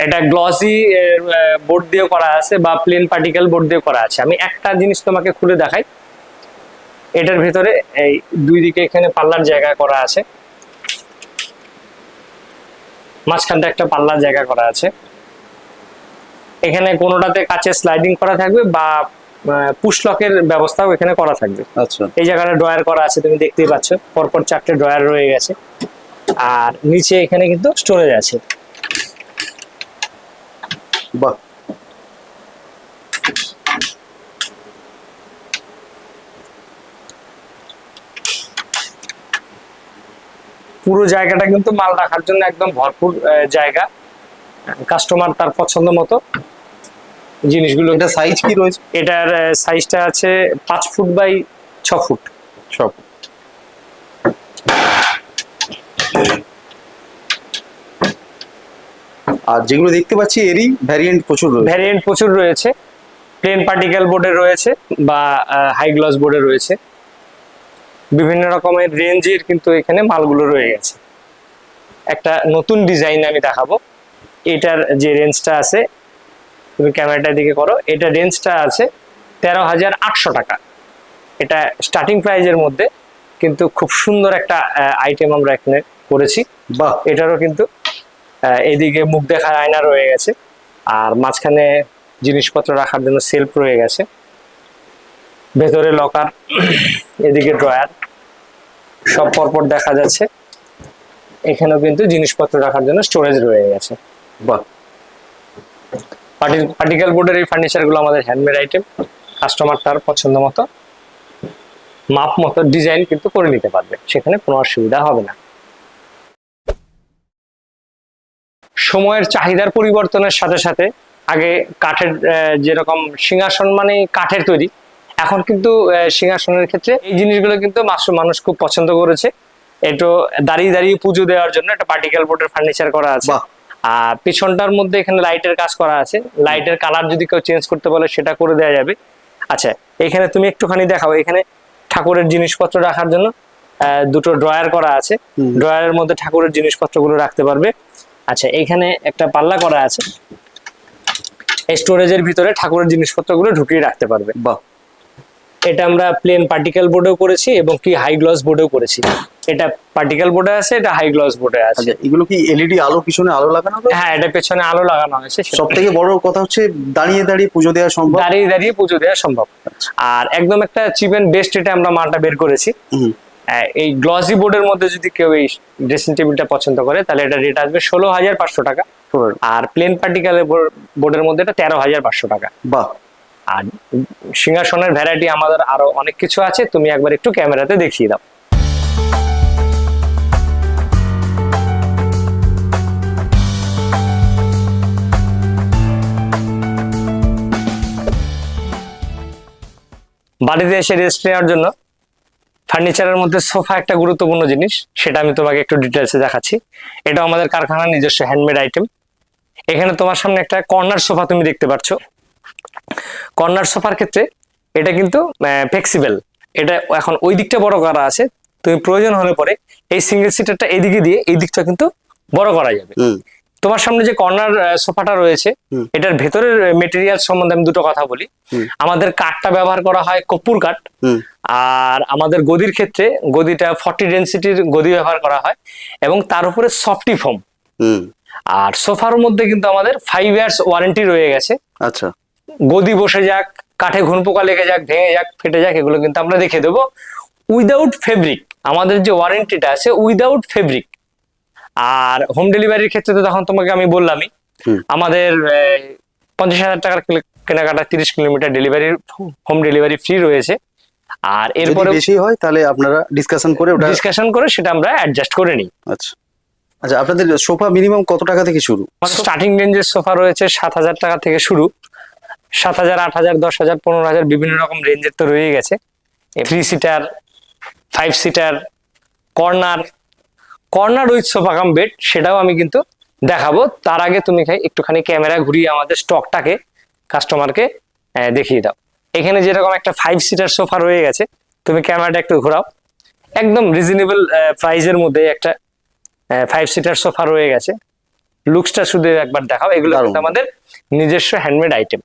S1: এটা গ্লসি বোর্ড দিয়ে করা আছে বা প্লেন পার্টিকেল বোর্ড দিয়ে করা আছে। আমি একটা জিনিস তোমাকে খুলে দেখাই। এটার ভিতরে এই দুই দিকে এখানে পাল্লার জায়গা করা আছে, মাঝখানটা একটা পাল্লার জায়গা করা আছে। এখানে কোনোটাতে কাচের স্লাইডিং করা থাকবে বা পুশ লকের ব্যবস্থাও এখানে করা থাকবে।
S2: আচ্ছা,
S1: এই জায়গাটা ড্রয়ার করা আছে, তুমি দেখতেই পাচ্ছ, পরপর 4টে ড্রয়ার রয়ে গেছে। আর নিচে এখানে কিন্তু স্টোরেজ আছে।
S2: বাহ,
S1: পুরো জায়গাটা কিন্তু মাল রাখার জন্য একদম ভরপুর জায়গা। কাস্টমার তার পছন্দ মতো জিনিসগুলো।
S2: এটা সাইজ কি রয়েছে?
S1: এটার সাইজটা আছে 5 ফুট বাই 6 ফুট
S2: সব। আর যেগুলো দেখতে পাচ্ছি এরই ভ্যারিয়েন্ট প্রচুর
S1: রয়েছে। প্লেন পার্টিকেল বোর্ডে রয়েছে বা হাই গ্লস বোর্ডে রয়েছে, বিভিন্ন রকমের রেঞ্জের কিন্তু এখানে মালগুলো রয়ে গেছে। একটা নতুন ডিজাইন আমি দেখাবো। এটার যে রেঞ্জটা আছে, তুমি ক্যামেরাটার দিকে করো, এটা রেঞ্জটা আছে 13,800 টাকা। এটা স্টার্টিং প্রাইজের মধ্যে, কিন্তু খুব সুন্দর একটা আইটেম আমরা এখানে করেছি।
S2: বাহ,
S1: এটারও কিন্তু এদিকে মুখ দেখার আয়না রয়ে গেছে, আর মাঝখানে জিনিসপত্র রাখার জন্য সেলফ রয়ে গেছে। ভেতরে লকার, এদিকে ড্রয়ার, সব পরপর দেখা যাচ্ছে। এখানেও কিন্তু জিনিসপত্র রাখার জন্য স্টোরেজ রয়ে গেছে।
S2: বাহ,
S1: পার্টিকেল বোর্ডের এই ফার্নিচার গুলো আমাদের হ্যান্ডমেড আইটেম। কাস্টমার তার পছন্দ মতো মাপ মতো ডিজাইন কিন্তু করে নিতে পারবে, সেখানে কোনো অসুবিধা হবে না। সময়ের চাহিদার পরিবর্তনের সাথে সাথে আগে কাঠের যেরকম সিংহাসন মানে কাঠের তৈরি, এখন কিন্তু সিংহাসনের ক্ষেত্রে এই জিনিসগুলো কিন্তু মানুষ খুব পছন্দ করেছে। একটু দাঁড়িয়ে দাঁড়িয়ে পুজো দেওয়ার জন্য একটা পার্টিকেল বোর্ডের ফার্নিচার করা আছে। আর পিছনটার মধ্যে এখানে লাইটের কাজ করা আছে, লাইটের কালার যদি কেউ চেঞ্জ করতে বলে সেটা করে দেওয়া যাবে। আচ্ছা, এখানে তুমি একটুখানি দেখাও, এখানে ঠাকুরের জিনিসপত্র রাখার জন্য দুটো ড্রয়ার করা আছে, ড্রয়ারের মধ্যে ঠাকুরের জিনিসপত্রগুলো রাখতে পারবে। আচ্ছা, এখানে একটা পাল্লা করা আছে, এই স্টোরেজের ভিতরে ঠাকুরের জিনিসপত্রগুলো ঢুকিয়ে রাখতে পারবে।
S2: বাহ,
S1: এটা আমরা প্লেন পার্টিকেল বোর্ডেও করেছি এবং কি হাই গ্লস বোর্ডেও করেছি। এটা পার্টিকেল বোর্ডে আছে, এটা হাই গ্লস বোর্ডে আছে।
S2: আচ্ছা, এগুলো কি এলইডি আলো, পিছনে আলো লাগানো হবে?
S1: হ্যাঁ, এটা পেছনে আলো লাগানো হয়েছে।
S2: সব থেকে বড় কথা হচ্ছে দাঁড়িয়ে দাঁড়িয়ে পুজো দেওয়া সম্ভব,
S1: দাঁড়িয়ে দাঁড়িয়ে পুজো দেওয়া সম্ভব। আর একদম একটা চিপ এন্ড বেস্ট এটা আমরা মালটা বের করেছি। এই গ্লসি বোর্ডের মধ্যে যদি কেউ এই ড্রেসিং টেবিলটা পছন্দ করে তাহলে এটা রেট আসবে 16,500 টাকা। আর প্লেন পার্টিকেল বোর্ডের মধ্যে এটা 13,500 টাকা।
S2: বাহ।
S1: আর সিংহাসনের ভ্যারাইটি আমাদের আরো অনেক কিছু আছে, তুমি একবার একটু ক্যামেরাতে দেখিয়ে দাও। বাড়িতে এসে রেস্ট নেওয়ার জন্য ফার্নিচারের মধ্যে সোফা একটা গুরুত্বপূর্ণ জিনিস, সেটা আমি তোমাকে একটু ডিটেলসে দেখাচ্ছি। এটা আমাদের কারখানার নিজস্ব হ্যান্ডমেড আইটেম। এখানে তোমার সামনে একটা কর্নার সোফা তুমি দেখতে পাচ্ছ। কর্নার সোফার ক্ষেত্রে এটা কিন্তু ফ্লেক্সিবল, এটা এখন ওই দিকটা বড় করা আছে, তুমি প্রয়োজন হলে পরে এই সিঙ্গেল সিটারটা এদিকে দিয়ে এই দিকটা কিন্তু বড় করা যাবে। তোমার সামনে যে কর্নার সোফাটা রয়েছে, এটার ভেতরের মেটেরিয়াল সম্বন্ধে আমি দুটো কথা বলি। আমাদের কাঠটা ব্যবহার করা হয় কর্পূর কাঠ, আর আমাদের গদির ক্ষেত্রে গদিটা 40 ডেনসিটির গদি ব্যবহার করা হয় এবং তার উপরে সফটি ফোম। আর সোফার মধ্যে কিন্তু আমাদের 5 ইয়ার্স ওয়ারেন্টি রয়ে গেছে।
S2: আচ্ছা,
S1: গদি বসে যাক, কাঠে ঘুন পোকা লেগে যাক, ভেঙে যাক, ফেটে যাক, এগুলো কিন্তু আমরা দেখে দেবো। উইদাউট ফেব্রিক, আমাদের যে ওয়ারেন্টিটা আছে উইদাউট ফেব্রিক। আর হোম ডেলিভারির ক্ষেত্রে তো তখন তোমাকে আমি বললামই, আমাদের 50,000 টাকার কেনাকাটা 30 kilometre delivery, home delivery free রয়েছে। আর এরপরে
S2: বেশি হয় তাহলে আপনারা ডিসকাশন করে
S1: সেটা আমরা অ্যাডজাস্ট করে নিই।
S2: আচ্ছা আচ্ছা, আপনাদের সোফা মিনিমাম কত টাকা থেকে শুরু?
S1: স্টার্টিং রেঞ্জের সোফা রয়েছে 7,000 টাকা থেকে শুরু, 7,000, 8,000, 10,000, 15,000 বিভিন্ন রকম রেঞ্জের তো রয়ে গেছে। 3 seater, 5 seater, corner with sofa cum bed, সেটাও আমি কিন্তু দেখাবো। তার আগে তুমি একটুখানি ক্যামেরা ঘুরিয়ে আমাদের স্টকটাকে কাস্টমারকে দেখিয়ে দাও। এখানে যেরকম একটা 5 সিটার সোফা রয়ে গেছে, তুমি ক্যামেরাটা একটু ঘোরাও। একদম রিজনেবল প্রাইসের মধ্যে একটা 5 সিটার সোফা রয়ে গেছে। লুকসটা শুধু একবার দেখাও। এগুলো কিন্তু আমাদের নিজস্ব হ্যান্ডমেড আইটেম।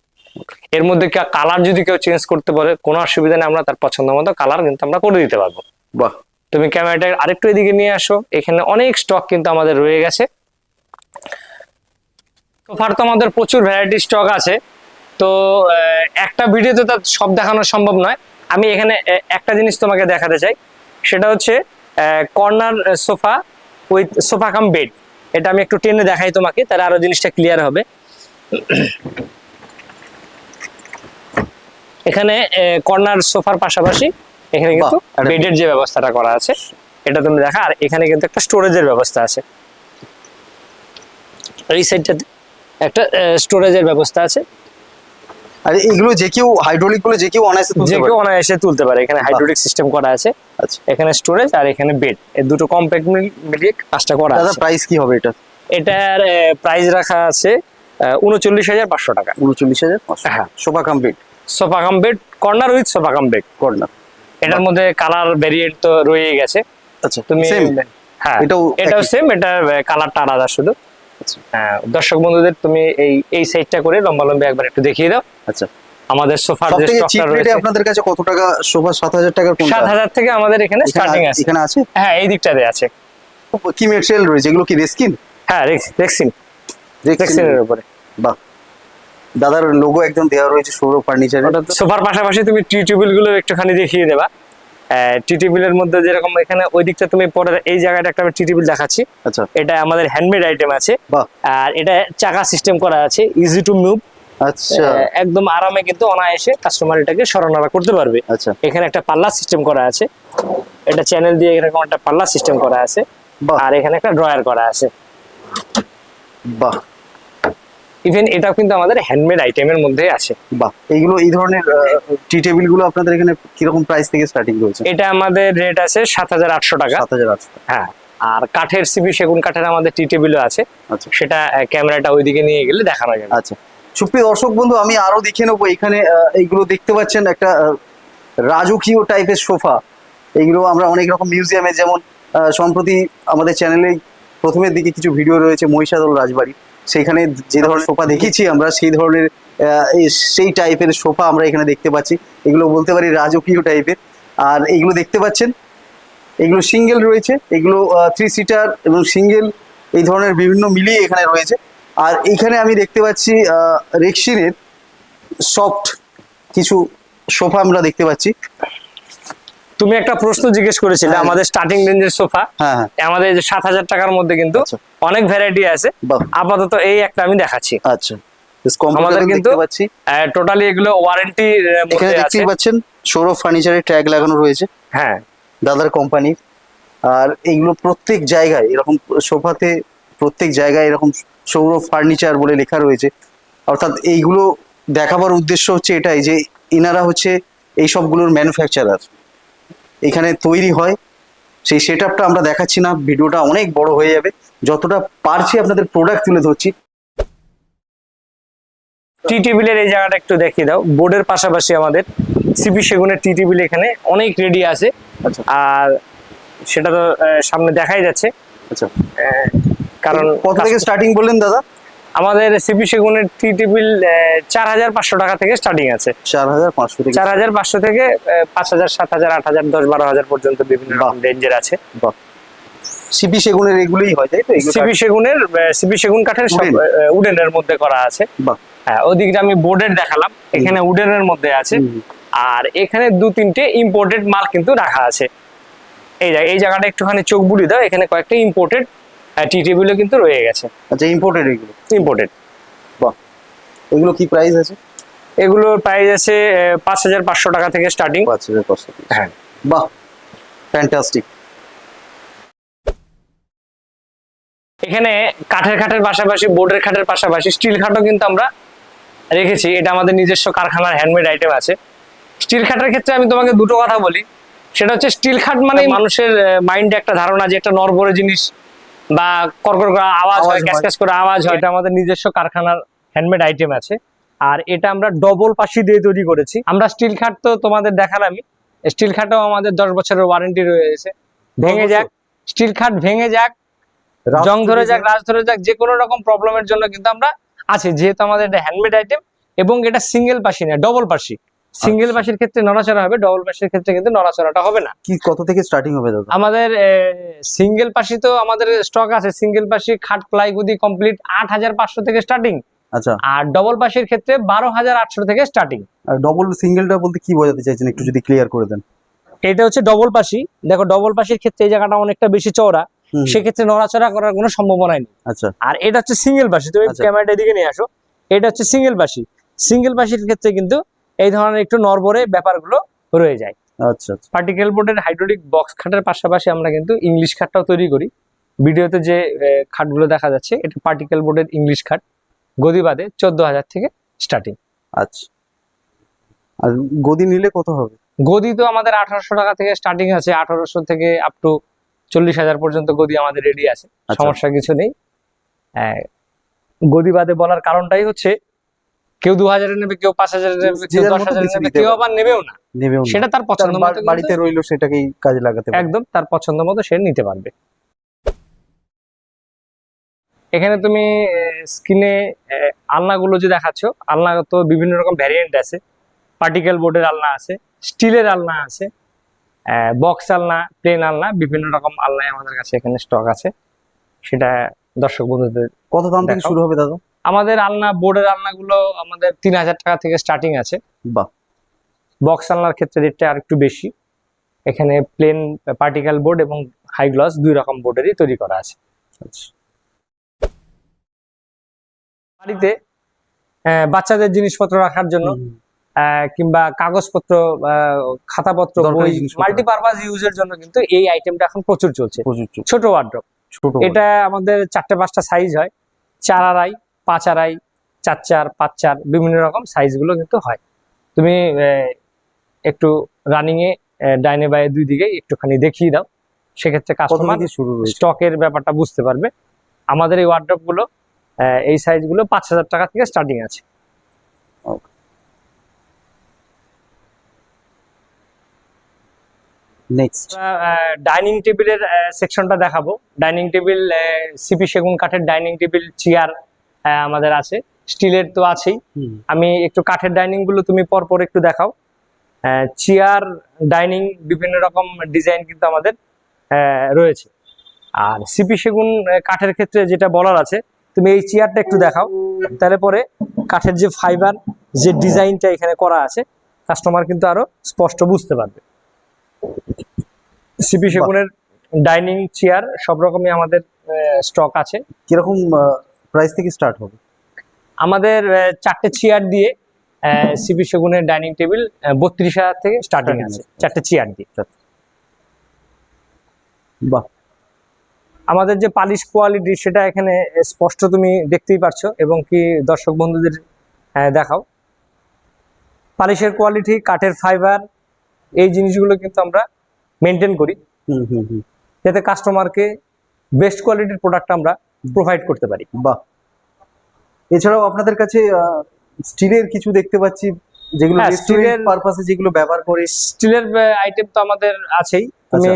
S1: এর মধ্যে কালার যদি কেউ চেঞ্জ করতে পারে কোনো অসুবিধা নেই, আমরা তার পছন্দ মতো কালার কিন্তু আমরা করে দিতে পারবো।
S2: বাহ,
S1: তুমি ক্যামেরাটা আরেকটু এদিকে নিয়ে আসো। এখানে অনেক স্টক কিন্তু আমাদের রয়ে গেছে। সোফার তো আমাদের প্রচুর ভ্যারাইটি স্টক আছে, তো একটা ভিডিওতে তো সব দেখানো সম্ভব নয়। আমি এখানে একটা জিনিস তোমাকে দেখাতে চাই, সেটা হচ্ছে corner sofa with sofa cum bed. এটা আমি একটু টেনে দেখাই তোমাকে, তাহলে আরো জিনিসটা ক্লিয়ার হবে। এখানে কর্নার সোফার পাশাপাশি এখানে কিন্তু বেডের যে ব্যবস্থাটা করা আছে এটা তুমি দেখা। আর এখানে কিন্তু একটা স্টোরেজের ব্যবস্থা আছে, এই সাইডটাতে একটা স্টোরেজের ব্যবস্থা আছে।
S2: আর এগুলো যে কেউ হাইড্রোলিক বলে যে কেউ
S1: অনায়াসে তুলতে পারে। এখানে হাইড্রোলিক সিস্টেম করা আছে।
S2: আচ্ছা,
S1: এখানে স্টোরেজ আর এখানে বেড, এই দুটো কম্প্যাক্ট মিলিয়ে কাজটা করা আছে।
S2: দাদা প্রাইস কি হবে এটা?
S1: এটার প্রাইস রাখা আছে 39,500 টাকা।
S2: 39,500?
S1: হ্যাঁ,
S2: sofa cum bed,
S1: sofa cum bed, corner with sofa cum bed.
S2: Corner,
S1: এটার মধ্যে কালার ভেরিয়েন্ট তো রয়ে গেছে।
S2: আচ্ছা,
S1: তুমি হ্যাঁ, এটাও সেম, এটার কালারটা আলাদা শুধু। হ্যাঁ, দর্শক বন্ধুদের তুমি এই সাইডটা করে লম্বা লম্বা একবার একটু দেখিয়ে দাও।
S2: আচ্ছা,
S1: আমাদের সোফার যে স্টকটা
S2: রয়েছে আপনাদের কাছে কত টাকা সোফা? 7,000 টাকার কোনটা?
S1: 7,000 থেকে আমাদের এখানে স্টার্টিং আছে।
S2: এখানে আছে?
S1: হ্যাঁ, এই দিকটাতে আছে।
S2: কি ম্যাটেরিয়াল রয়েছে? এগুলো কি রেক্সিন?
S1: হ্যাঁ, রেক্সিনের উপরে।
S2: বাহ, দাদার লোগো একদম দেওয়া রয়েছে সৌরভ ফার্নিচারে।
S1: সোফার পাশাপাশি তুমি টি টেবিল গুলো একটুখানি দেখিয়ে দেবা। টি টেবিলের মধ্যে যেরকম এখানে ওই দিকটা তুমি পরে এই জায়গাটা একটা টি টেবিল দেখাচ্ছি।
S2: আচ্ছা,
S1: এটা আমাদের হ্যান্ডমেড আইটেম আছে।
S2: বাহ,
S1: আর এটা চাকা সিস্টেম করা আছে, ইজি টু মুভ।
S2: আচ্ছা
S1: একদম আরামে কিন্তু অনায়াসে কাস্টমার এটাকে সরানোরা করতে পারবে।
S2: আচ্ছা,
S1: এখানে একটা পাল্লা সিস্টেম করা আছে, এটা চ্যানেল দিয়ে এরকম একটা পাল্লা সিস্টেম করা আছে।
S2: বাহ
S1: আর এখানে একটা ড্রয়ার করা আছে।
S2: বাহ
S1: ইভেন এটাও কিন্তু আমাদের হ্যান্ডমেড আইটেমের মধ্যে আছে।
S2: বাহ, এইগুলো এই ধরনের টি টেবিল গুলো আপনাদের এখানে কিরকম প্রাইস থেকে স্টার্টিং রয়েছে?
S1: এটা আমাদের রেট আছে 7,800 টাকা।
S2: 7,800।
S1: হ্যাঁ, আর কাঠের সিবি সেগুন কাঠের আমাদের টি টেবিলও আছে।
S2: আচ্ছা
S1: সেটা ক্যামেরাটা ওইদিকে নিয়ে গেলে দেখানো যাবে।
S2: আচ্ছা, সুপ্রিয় দর্শক বন্ধু, আমি আরো দেখে নেবো। এখানে এইগুলো দেখতে পাচ্ছেন একটা রাজকীয় টাইপের সোফা। এইগুলো আমরা অনেক রকম মিউজিয়ামে, যেমন সম্প্রতি আমাদের চ্যানেলে প্রথমের দিকে কিছু ভিডিও রয়েছে মহিষাদল রাজবাড়ি, সেখানে যে ধরনের সোফা দেখেছি আমরা সেই ধরনের সেই টাইপের সোফা আমরা এখানে দেখতে পাচ্ছি। এগুলো বলতে পারি রাজকীয় টাইপের। আর এইগুলো দেখতে পাচ্ছেন, এগুলো সিঙ্গেল রয়েছে, এগুলো 3 সিটার এবং সিঙ্গেল এই ধরনের বিভিন্ন মিলিয়ে এখানে রয়েছে। আর এখানে আমি দেখতে পাচ্ছি রেক্সিনের সফট কিছু সোফা আমরা দেখতে পাচ্ছি।
S1: তুমি একটা প্রশ্ন জিজ্ঞেস করেছিলে
S2: হ্যাঁ।
S1: আমাদের স্টার্টিং রেঞ্জের সোফা।
S2: হ্যাঁ হ্যাঁ,
S1: আমাদের যে 7,000 টাকার মধ্যে কিন্তু
S2: আচ্ছা।
S1: অনেক ভ্যারাইটি আছে।
S2: বাহ,
S1: আপাতত এই একটা আমি দেখাচ্ছি।
S2: আচ্ছা, বেশ কমফোর্টেবল
S1: আমাদের কিন্তু
S2: দেখতে পাচ্ছি।
S1: টোটালি এগুলো ওয়ারেন্টি
S2: এখানে
S1: মধ্যে আছে।
S2: দেখতেই পাচ্ছেন সৌরভ ফার্নিচারের ট্যাগ লাগানো রয়েছে
S1: হ্যাঁ,
S2: দাদার কোম্পানির। আর এইগুলো প্রত্যেক জায়গায় এরকম সোফাতে, প্রত্যেক জায়গায় এরকম সৌরভ ফার্নিচার বলে লেখা রয়েছে। অর্থাৎ এইগুলো দেখাবার উদ্দেশ্য হচ্ছে এটাই যে ইনারা হচ্ছে এই সবগুলোর ম্যানুফ্যাকচারার, এখানে তৈরি হয়। সেই সেট আপটা আমরা দেখাচ্ছি না, ভিডিওটা অনেক বড় হয়ে যাবে। যতটা পারছি আপনাদের প্রোডাক্ট তুলে ধরছি।
S1: টি টেবিলের এই জায়গাটা একটু দেখিয়ে দাও। বোর্ডের পাশাপাশি আমাদের সিপি সেগুনের টি টেবিল এখানে অনেক রেডি আছে।
S2: আচ্ছা
S1: আর সেটা তো সামনে দেখাই যাচ্ছে।
S2: আচ্ছা,
S1: কারণ
S2: কত থেকে স্টার্টিং বললেন দাদা?
S1: আমাদের সিপি সেগুনের টি টেবিল 4,500 টাকা থেকে স্টার্টিং আছে।
S2: 4,500 থেকে
S1: 4,500 থেকে 5,000, 7,000, 8,000, 10-12,000 পর্যন্ত বিভিন্ন রকম রেঞ্জের আছে।
S2: বাহ, সিপি সেগুনের এগুলোই হয় তাই তো? এগুলো
S1: সিপি সেগুনের, সিপি সেগুন কাঠের সব উডেনের মধ্যে করা আছে।
S2: বাহ,
S1: হ্যাঁ, ওদিকটা আমি বোর্ডের দেখালাম, এখানে উডেনের মধ্যে আছে।
S2: হুম।
S1: আর এখানে 2-3টে ইম্পোর্টেড মাল কিন্তু রাখা আছে। এই জায়গাটা একটুখানি চোখ বুলিয়ে দাও, এখানে কয়েকটা ইম্পোর্টেড টি টেবিলও কিন্তু রয়ে গেছে।
S2: আচ্ছা, ইম্পোর্টেড এগুলো?
S1: ইম্পোর্টেড।
S2: বাহ, এগুলো কি প্রাইস আছে?
S1: এগুলোর প্রাইস আছে 5,500 টাকা থেকে স্টার্টিং।
S2: 5,500।
S1: হ্যাঁ,
S2: বাহ, ফ্যান্টাস্টিক।
S1: এখানে কাঠের খাটের পাশাপাশি, বোর্ডের খাটের পাশাপাশি স্টিল খাটও কিন্তু আমরা রেখেছি। এটা আমাদের নিজস্ব কারখানার হ্যান্ডমেড আইটেম আছে। স্টিল খাটের ক্ষেত্রে আমি তোমাকে দুটো কথা বলি। সেটা হচ্ছে স্টিল খাট মানে মানুষের মাইন্ডে একটা ধারণা যে একটা নড়বড়ে জিনিস বা কড়কড় করে আওয়াজ হয়, ক্যাসক্যাস করে আওয়াজ হয়। এটা আমাদের নিজস্ব কারখানার হ্যান্ডমেড আইটেম আছে। আর এটা আমরা ডবল পাশি দিয়ে তৈরি করেছি। আমরা স্টিল খাট তো তোমাদের দেখালামই, স্টিল খাটও আমাদের 10 বছরের ওয়ারেন্টি রয়েছে। ভেঙে যাক স্টিল খাট, ভেঙে যাক, জং ধরে যাক, রাজ ধরে যাক, যে কোনো রকম প্রবলেমের জন্য কিন্তু আমরা আছে। যেহেতু আমাদের এটা হ্যান্ডমেড আইটেম এবং এটা সিঙ্গেল পাশি না, ডবল পাশি। সিঙ্গেল পাশির ক্ষেত্রে নড়াচড়া হবে, ডবল পাশির ক্ষেত্রে কিন্তু নড়াচড়াটা হবে না।
S2: কি কত থেকে স্টার্টিং হবে দাদা?
S1: আমাদের সিঙ্গেল পাশি তো আমাদের স্টক আছে। সিঙ্গেল পাশি খাট প্লাই গদি কমপ্লিট 8,500 থেকে স্টার্টিং।
S2: আচ্ছা,
S1: আর ডবল পাশির ক্ষেত্রে 12,800 থেকে স্টার্টিং।
S2: আর ডবল সিঙ্গেলটা বলতে কি বোঝাতে চাইছেন, একটু যদি ক্লিয়ার করে দেন।
S1: এটা হচ্ছে ডবল পাশি। দেখো, ডবল পাশির ক্ষেত্রে এই জায়গাটা অনেকটা বেশি চওড়া, সেক্ষেত্রে নড়াচড়া করার কোনো সম্ভাবনা নেই।
S2: আচ্ছা,
S1: আর এটা হচ্ছে সিঙ্গেল পাশি। তুমি ক্যামেরাটা এদিকে নিয়ে আসো। এটা হচ্ছে সিঙ্গেল পাশি। সিঙ্গেল পাশির ক্ষেত্রে কিন্তু এই ধরনের একটু নড়বড়ে ব্যাপারগুলো রয়ে যায়।
S2: আচ্ছা আচ্ছা,
S1: পার্টিকেল বোর্ডের হাইড্রোলিক বক্স খাটের পাশাপাশি আমরা কিন্তু ইংলিশ খাটটাও তৈরি করি। ভিডিওতে যে খাটগুলো দেখা যাচ্ছে এটা পার্টিকেল বোর্ডের ইংলিশ খাট। গদি বাদে 14,000 থেকে স্টার্টিং।
S2: আচ্ছা, আর গদি নিলে কত হবে?
S1: গদি তো আমাদের 1,800 টাকা থেকে স্টার্টিং আছে। 1,800 থেকে আপ টু 40,000 পর্যন্ত গদি আমাদের রেডি আছে। সমস্যা কিছু নেই। গদি বাদে বলার কারণটাই হচ্ছে কেউ 2,000 নেবে, কেউ 5,000 নেবে, কেউ 10,000 নেবে, কেউ আবার নেবেও না। সেটা তার পছন্দ মতো,
S2: বাড়িতে রইলো সেটাকেই কাজে লাগাতে পারবে।
S1: একদম তার পছন্দ মতো সে নিতে পারবে। এখানে তুমি স্ক্রিনে আলনাগুলো যে দেখাচ্ছ, আলনা তো বিভিন্ন রকম ভ্যারিয়েন্ট আছে। পার্টিকেল বোর্ডের আলনা আছে, স্টিলের আলনা আছে, বক্স আলনা, প্লেন আলনা, বিভিন্ন রকম আলনায় আমাদের কাছে এখানে স্টক আছে। সেটা দর্শক বন্ধুদের
S2: কত দাম থেকে শুরু হবে দাদা?
S1: আমাদের আলনা, বোর্ডের আলনাগুলো আমাদের 3000 টাকা থেকে স্টার্টিং আছে।
S2: বাহ,
S1: বক্স আলনার ক্ষেত্রে রেটটা আর একটু বেশি। এখানে প্লেন পার্টিকেল বোর্ড এবং হাই গ্লস দুই রকম বোর্ডেরই তৈরি করা আছে।
S2: আচ্ছা।
S1: বাড়িতে বাচ্চাদের জিনিসপত্র রাখার জন্য কিংবা কাগজপত্র, খাতাপত্র,
S2: দরকারি
S1: বই,
S2: জিনিসপত্র।
S1: মাল্টিপারপাস ইউজের জন্য কিন্তু এই আইটেমটা এখন প্রচুর চলছে। ছোট ওয়ার্ড্রপ,
S2: ছোট
S1: এটা আমাদের 4-5টা সাইজ হয়, 4 আড়াই, 5 আড়াই, 4-4, 5-4 বিভিন্ন রকম সাইজগুলো কিন্তু হয়। তুমি একটু রানিং এ ডাইনে বায়ে দুই দিকে একটুখানি দেখিয়ে দাও, সেক্ষেত্রে কাস্টমার
S2: শুরু রয়েছে?
S1: স্টকের ব্যাপারটা বুঝতে পারবে। আমাদের এই ওয়ার্ড্রপ গুলো এই সাইজগুলো 5000 টাকা থেকে স্টার্টিং আছে।
S2: নেক্সট
S1: ডাইনিং টেবিলের সেকশনটা দেখাবো। ডাইনিং টেবিল, সিপি সেগুন কাঠের ডাইনিং টেবিল, চেয়ার আমাদের আছে, স্টিলের তো আছেই। আমি একটু কাঠের ডাইনিং গুলো তুমি পরপর একটু দেখাও। চেয়ার, ডাইনিং বিভিন্ন রকম ডিজাইন কিন্তু আমাদের রয়েছে। আর সিপি সেগুন কাঠের ক্ষেত্রে যেটা বলার আছে, তুমি এই চেয়ারটা একটু দেখাও, তাহলে পরে কাঠের যে ফাইবার, যে ডিজাইনটা এখানে করা আছে, কাস্টমার কিন্তু আরো স্পষ্ট বুঝতে পারবে। সিপি সেগুনের ডাইনিং চেয়ার সব রকমই আমাদের স্টক আছে।
S2: কিরকম প্রাইস থেকে স্টার্ট হবে?
S1: আমাদের 4টে চেয়ার দিয়ে সিপি সেগুনের ডাইনিং টেবিল 32,000 থেকে স্টার্টিং আছে, 4টে চেয়ার দিয়ে।
S2: বাহ,
S1: আমাদের যে পালিশ কোয়ালিটি সেটা এখানে স্পষ্ট তুমি দেখতেই পারছো, এবং কি দর্শক বন্ধুদের দেখাও। পালিশের কোয়ালিটি, কাঠের ফাইবার, এই জিনিসগুলো কিন্তু আমরা মেনটেন করি যাতে কাস্টমারকে বেস্ট কোয়ালিটির প্রোডাক্ট আমরা প্রোভাইড করতে পারি।
S2: বাহ। এছাড়াও আপনাদের কাছে স্টিলের কিছু দেখতে পাচ্ছি, যেগুলো স্টিলের পারপাসে যেগুলো ব্যবহার করে।
S1: স্টিলের আইটেম তো আমাদের আছেই। তুমি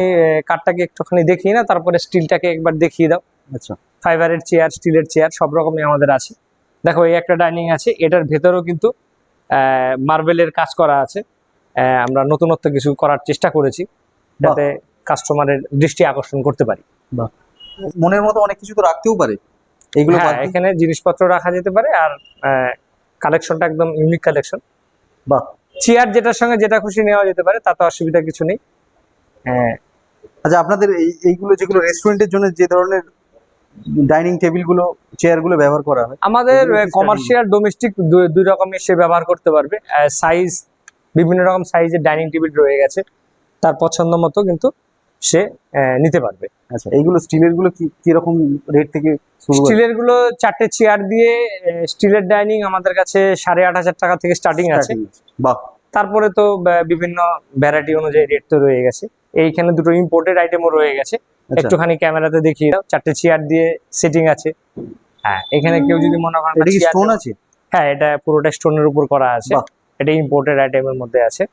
S1: কাঠটাকে একটুখানি দেখিয়ে না, তারপরে স্টিলটাকে একবার দেখিয়ে দাও।
S2: আচ্ছা।
S1: ফাইবারের চেয়ার, স্টিলের চেয়ার সব রকমই আমাদের আছে। দেখো, এই একটা ডাইনিং আছে, এটার ভেতরেও কিন্তু মার্বেলের কাজ করা আছে। আমরা নতুনত্ব কিছু করার চেষ্টা করেছি যাতে কাস্টমারের দৃষ্টি আকর্ষণ করতে পারি।
S2: বাহ, মনের মতো অনেক কিছু তো রাখতেও পারে এইগুলো।
S1: এখানে জিনিসপত্র রাখা যেতে পারে, আর কালেকশনটা একদম ইউনিক কালেকশন।
S2: বাহ।
S1: চেয়ার যেটার সঙ্গে যেটা খুশি নেওয়া যেতে পারে, তাতে অসুবিধা কিছু নেই।
S2: আচ্ছা, আপনাদের এইগুলো যেগুলো রেস্টুরেন্টের জন্য যে ধরনের ডাইনিং টেবিলগুলো, চেয়ারগুলো ব্যবহার করা হয়,
S1: আমাদের কমার্শিয়াল, ডোমেস্টিক দুই রকমের সে ব্যবহার করতে পারবে। সাইজ, বিভিন্ন রকম সাইজের ডাইনিং টেবিল রয়ে গেছে, তার পছন্দ মতো কিন্তু সে নিতে পারবে।
S2: আচ্ছা, এইগুলো স্টিলের গুলো কি রকম রেট থেকে শুরু?
S1: স্টিলের গুলো 4টে চেয়ার দিয়ে স্টিলের ডাইনিং আমাদের কাছে 8,500 টাকা থেকে স্টার্টিং আছে।
S2: বাহ।
S1: তারপরে তো বিভিন্ন ভ্যারাইটি অনুযায়ী রেট তো রয়ে গেছে। এইখানে দুটো ইম্পোর্টেড আইটেমও রয়ে গেছে, একটুখানি ক্যামেরাতে দেখিয়ে দাও। 4টে চেয়ার দিয়ে সেটিং আছে। এখানে কেউ যদি মনে করেন
S2: এটা কি স্টোন আছে?
S1: এটা পুরোটা স্টোনের উপর করা আছে। এটা ইম্পোর্টেড আইটেমের মধ্যে আছে।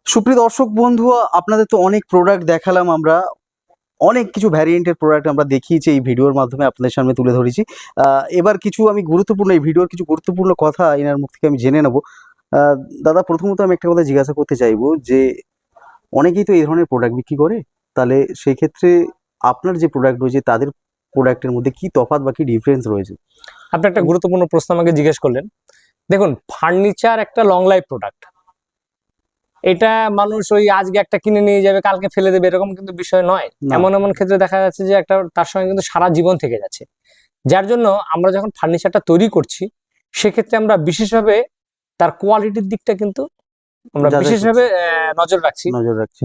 S2: সুপ্রিয় দর্শক বন্ধু, আপনাদের তো অনেক প্রোডাক্ট দেখালাম আমরা, অনেক কিছু ভ্যারিয়েন্টের প্রোডাক্ট আমরা দেখিয়েছি এই ভিডিওর মাধ্যমে আপনাদের সামনে তুলে ধরেছি। এবার কিছু আমি গুরুত্বপূর্ণ, এই ভিডিওর কিছু গুরুত্বপূর্ণ কথা এনার মুখ থেকে আমি জেনে নেব। দাদা, প্রথমত আমি একটা কথা জিজ্ঞাসা করতে চাইবো যে অনেকেই তো এই ধরনের প্রোডাক্ট বিক্রি করে, তাহলে সেই ক্ষেত্রে আপনার যে প্রোডাক্ট রয়েছে তাদের প্রোডাক্টের মধ্যে কি তফাৎ বা কি ডিফারেন্স রয়েছে?
S1: আপনি একটা গুরুত্বপূর্ণ প্রশ্ন আমাকে জিজ্ঞেস করলেন। দেখুন, ফার্নিচার একটা লং লাইফ প্রোডাক্ট। এটা মানুষ ওই আজকে একটা কিনে নিয়ে যাবে, কালকে ফেলে দেবে, এরকম কিন্তু বিষয় নয়। এমন এমন ক্ষেত্রে দেখা যাচ্ছে যে একটা তার সঙ্গে কিন্তু সারা জীবন থেকে যাচ্ছে। যার জন্য আমরা যখন ফার্নিচারটা তৈরি করছি, সেক্ষেত্রে আমরা বিশেষভাবে তার কোয়ালিটির দিকটা কিন্তু আমরা বিশেষভাবে নজর রাখছি,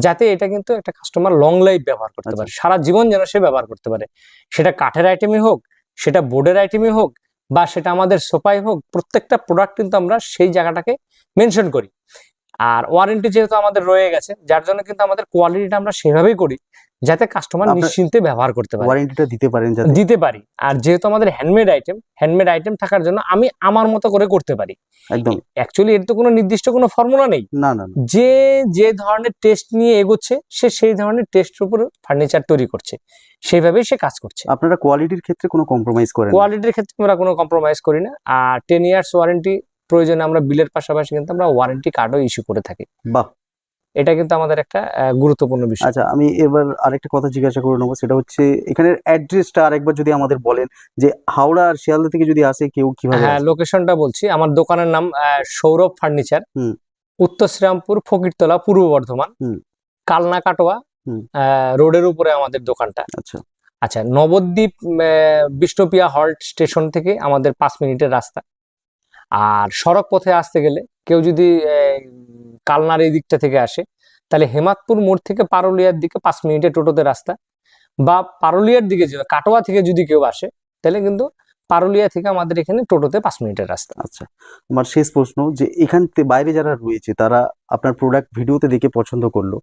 S1: যাতে এটা কিন্তু একটা কাস্টমার লং লাইফ ব্যবহার করতে পারে, সারা জীবন যেন সে ব্যবহার করতে পারে। সেটা কাঠের আইটেমই হোক, সেটা বোর্ডের আইটেমই হোক, বা সেটা আমাদের সোফাই হোক, প্রত্যেকটা প্রোডাক্ট কিন্তু আমরা সেই জায়গাটাকে মেনশন করি। আর ওয়ারেন্টি যেহেতু আমাদের রয়ে গেছে, যার জন্য কিন্তু আমাদের কোয়ালিটিটা আমরা সেভাবেই করি যাতে কাস্টমার নিশ্চিন্তে ব্যবহার করতে পারে,
S2: ওয়ারেন্টিটা দিতে পারি। আর
S1: যেহেতু আমাদের হ্যান্ডমেড আইটেম থাকার জন্য আমি আমার মতো করে করতে পারি।
S2: একদম,
S1: অ্যাকচুয়ালি এর তো কোনো নির্দিষ্ট কোনো ফর্মুলা নেই।
S2: না,
S1: যে ধরনের টেস্ট নিয়ে এগোচ্ছে, সে সেই ধরনের টেস্টের উপর ফার্নিচার তৈরি করছে, সেইভাবেই সে কাজ করছে।
S2: আপনারা কোয়ালিটির ক্ষেত্রে কোনো কম্প্রোমাইজ করেন না?
S1: কোয়ালিটির ক্ষেত্রে আমরা কোনো কম্প্রোমাইজ করি না। আর 10 ইয়ার্স ওয়ারেন্টি, প্রয়োজনে আমরা বিলের পাশাপাশি কিন্তু আমরা ওয়ারেন্টি কার্ডও ইস্যু করে থাকি।
S2: বাহ,
S1: এটা কিন্তু আমাদের একটা গুরুত্বপূর্ণ বিষয়।
S2: আচ্ছা, আমি এবার আরেকটা কথা জিজ্ঞাসা করে নেবো, সেটা হচ্ছে এখানের অ্যাড্রেসটা আরেকবার যদি আমাদের বলেন, যে হাওড়া আর শিয়ালদা থেকে যদি আসে কেউ কিভাবে
S1: হ্যাঁ,
S2: আসবে?
S1: লোকেশনটা বলছি। আমার দোকানের নাম সৌরভ ফার্নিচার,
S2: হুম।
S1: উত্তর শ্রীরামপুর, ফকিরতলা, পূর্ব বর্ধমান,
S2: হুম।
S1: কালনা কাটোয়া
S2: হুম।
S1: রোডের উপরে আমাদের দোকানটা।
S2: আচ্ছা।
S1: আচ্ছা, নবদ্বীপ বিষ্ণুপ্রিয়া হল্ট স্টেশন থেকে আমাদের 5 মিনিটের রাস্তা। আর সড়ক পথে আসতে গেলে কেউ যদি কালনার এই দিকটা থেকে আসে, তাহলে হেমাদপুর মোড় থেকে পারুলিয়ার দিকে 5 মিনিটের টোটোতে রাস্তা, বা পারুলিয়ার দিকে কাটোয়া থেকে যদি কেউ আসে, তাহলে কিন্তু পারুলিয়া থেকে আমাদের এখানে টোটোতে 5 মিনিটের রাস্তা।
S2: আচ্ছা, আমার শেষ প্রশ্ন, যে এখান থেকে বাইরে যারা রয়েছে তারা আপনার প্রোডাক্ট ভিডিওতে দেখে পছন্দ করলো,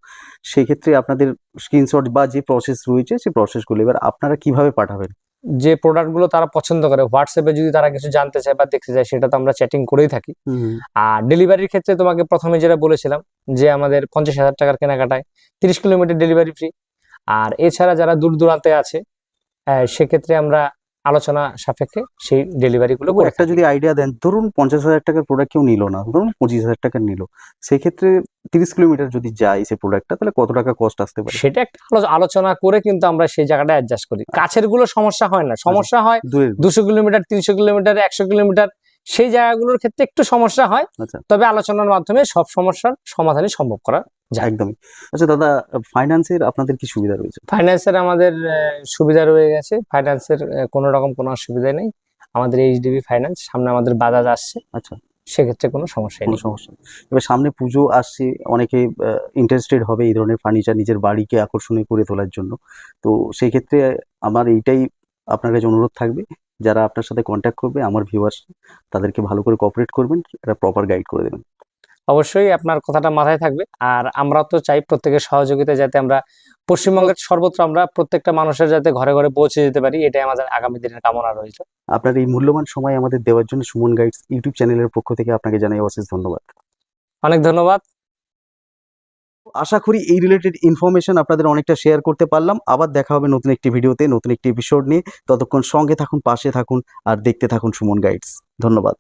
S2: সেক্ষেত্রে আপনাদের স্ক্রিনশট বা যে প্রসেস রয়েছে সেই প্রসেসগুলো এবার আপনারা কিভাবে পাঠাবেন?
S1: যে প্রোডাক্টগুলো তারা পছন্দ করে, হোয়াটসঅ্যাপে যদি তারা কিছু জানতে চায় বা দেখতে চায়, সেটা তো আমরা চ্যাটিং করেই থাকি।
S2: হুম।
S1: আর ডেলিভারির ক্ষেত্রে তোমাকে প্রথমে যেটা বলেছিলাম, যে আমাদের 50,000 টাকার কেনাকাটায় 30 কিলোমিটার ডেলিভারি ফ্রি। আর এছাড়া যারা দূর দূরান্তে আছে, সেক্ষেত্রে আমরা আলোচনা সাপেক্ষে সেই ডেলিভারিগুলো করে
S2: একটা
S1: থাকি।
S2: যদি আইডিয়া দেন, ধরুন 50,000 টাকার প্রোডাক্ট কেউ নিল না, ধরুন 25,000 টাকার নিল, সেক্ষেত্রে 30 কিলোমিটার যদি যায় সেই প্রোডাক্টটা, তাহলে কত টাকা কস্ট আসতে পারে?
S1: সেটা একটা আলোচনা করে কিন্তু আমরা সেই জায়গাটা অ্যাডজাস্ট করি। কাছের গুলো সমস্যা হয় না, সমস্যা হয়
S2: দূরের।
S1: 200 কিলোমিটার, 300 কিলোমিটার, 100 কিলোমিটার, সেই জায়গাগুলোর ক্ষেত্রে একটু সমস্যা হয়।
S2: আচ্ছা।
S1: তবে আলোচনার মাধ্যমে সব সমস্যার সমাধানই সম্ভব করা যায়।
S2: একদমই। আচ্ছা দাদা, ফাইন্যান্সের আপনাদের কি সুবিধা রয়েছে?
S1: ফাইন্যান্সের আমাদের সুবিধা রয়ে গেছে। ফাইন্যান্সের কোনো রকম কোনো অসুবিধা নেই। আমাদের এইচডিবি ফাইন্যান্স, সামনে আমাদের বাজাজ আসছে,
S2: আচ্ছা,
S1: সেক্ষেত্রে কোনো সমস্যাই
S2: কোনো
S1: নেই।
S2: সমস্যা নেই। এবার সামনে পুজো আসছে, অনেকে ইন্টারেস্টেড হবে এই ধরনের ফার্নিচার নিজের বাড়িকে আকর্ষণীয় করে তোলার জন্য। তো সেই ক্ষেত্রে আমার এইটাই আপনার কাছে অনুরোধ থাকবে, যারা আপনার সাথে কন্ট্যাক্ট করবে, আমার ভিউয়ার্স, তাদেরকে ভালো করে কোঅপারেট করবেন, একটা প্রপার গাইড করে দেবেন।
S1: অবশ্যই আপনার কথাটা মাথায় থাকবে। আর আমরা তো চাই প্রত্যেকের সহযোগিতা, যাতে আমরা পশ্চিমবঙ্গের সর্বত্র আমরা প্রত্যেকটা মানুষের যাতে ঘরে ঘরে পৌঁছে যেতে পারি, এটাই আমাদের আগামী দিনের কামনা রয়েছে।
S2: আপনার এই মূল্যবান সময় আমাদের দেওয়ার জন্য সুমন গাইডস ইউটিউব চ্যানেলের পক্ষ থেকে আপনাকে জানাই অশেষ ধন্যবাদ।
S1: অনেক ধন্যবাদ।
S2: আশা করি এই রিলেটেড ইনফরমেশন আপনাদের অনেকটা শেয়ার করতে পারলাম। আবার দেখা হবে নতুন একটি ভিডিওতে, নতুন একটি এপিসোড নিয়ে। ততক্ষণ সঙ্গে থাকুন, পাশে থাকুন আর দেখতে থাকুন সুমন গাইডস। ধন্যবাদ।